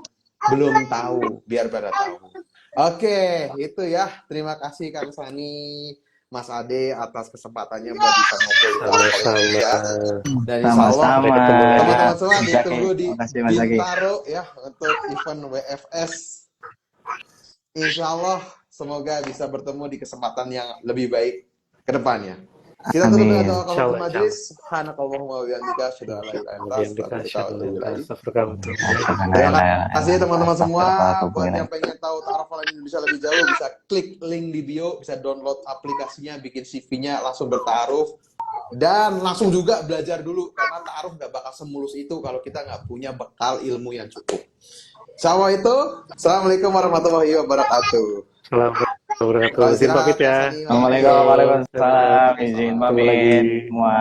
belum tahu, biar pada tahu. Oke, itu ya. Terima kasih Kang Sani, Mas Ade atas kesempatannya buat bisa ngobrol di Kawan Sama-sama. Indonesia. Dan insya Allah Sama-sama. teman-teman semua Mas Zaki, ditunggu di makasih Mas Zaki. Bintaro ya untuk event WFS. Insya Allah semoga bisa bertemu di kesempatan yang lebih baik ke depannya. Kita tutup dengan Amin. doa Insya kafatul Allah, majlis. Subhanakallahumma wa bihamdika asyhadu an la ilaha illa anta Kemudian astaghfiruka wa dikasih atubu ilaik. astagfirullah. Terima kasih teman-teman semua. Buat yang pengen tahu ta'aruf ala Indonesia lebih jauh, bisa klik link di bio, bisa download aplikasinya, bikin CV-nya, langsung bertaruh. Dan langsung juga belajar dulu, karena ta'aruf nggak bakal semulus itu kalau kita nggak punya bekal ilmu yang cukup. Sama itu, Assalamualaikum warahmatullahi wabarakatuh. Assalamualaikum warahmatullahi wabarakatuh. Izin pamit ya. Assalamualaikum warahmatullahi wabarakatuh. Izin Ketemu pamit lagi. semua.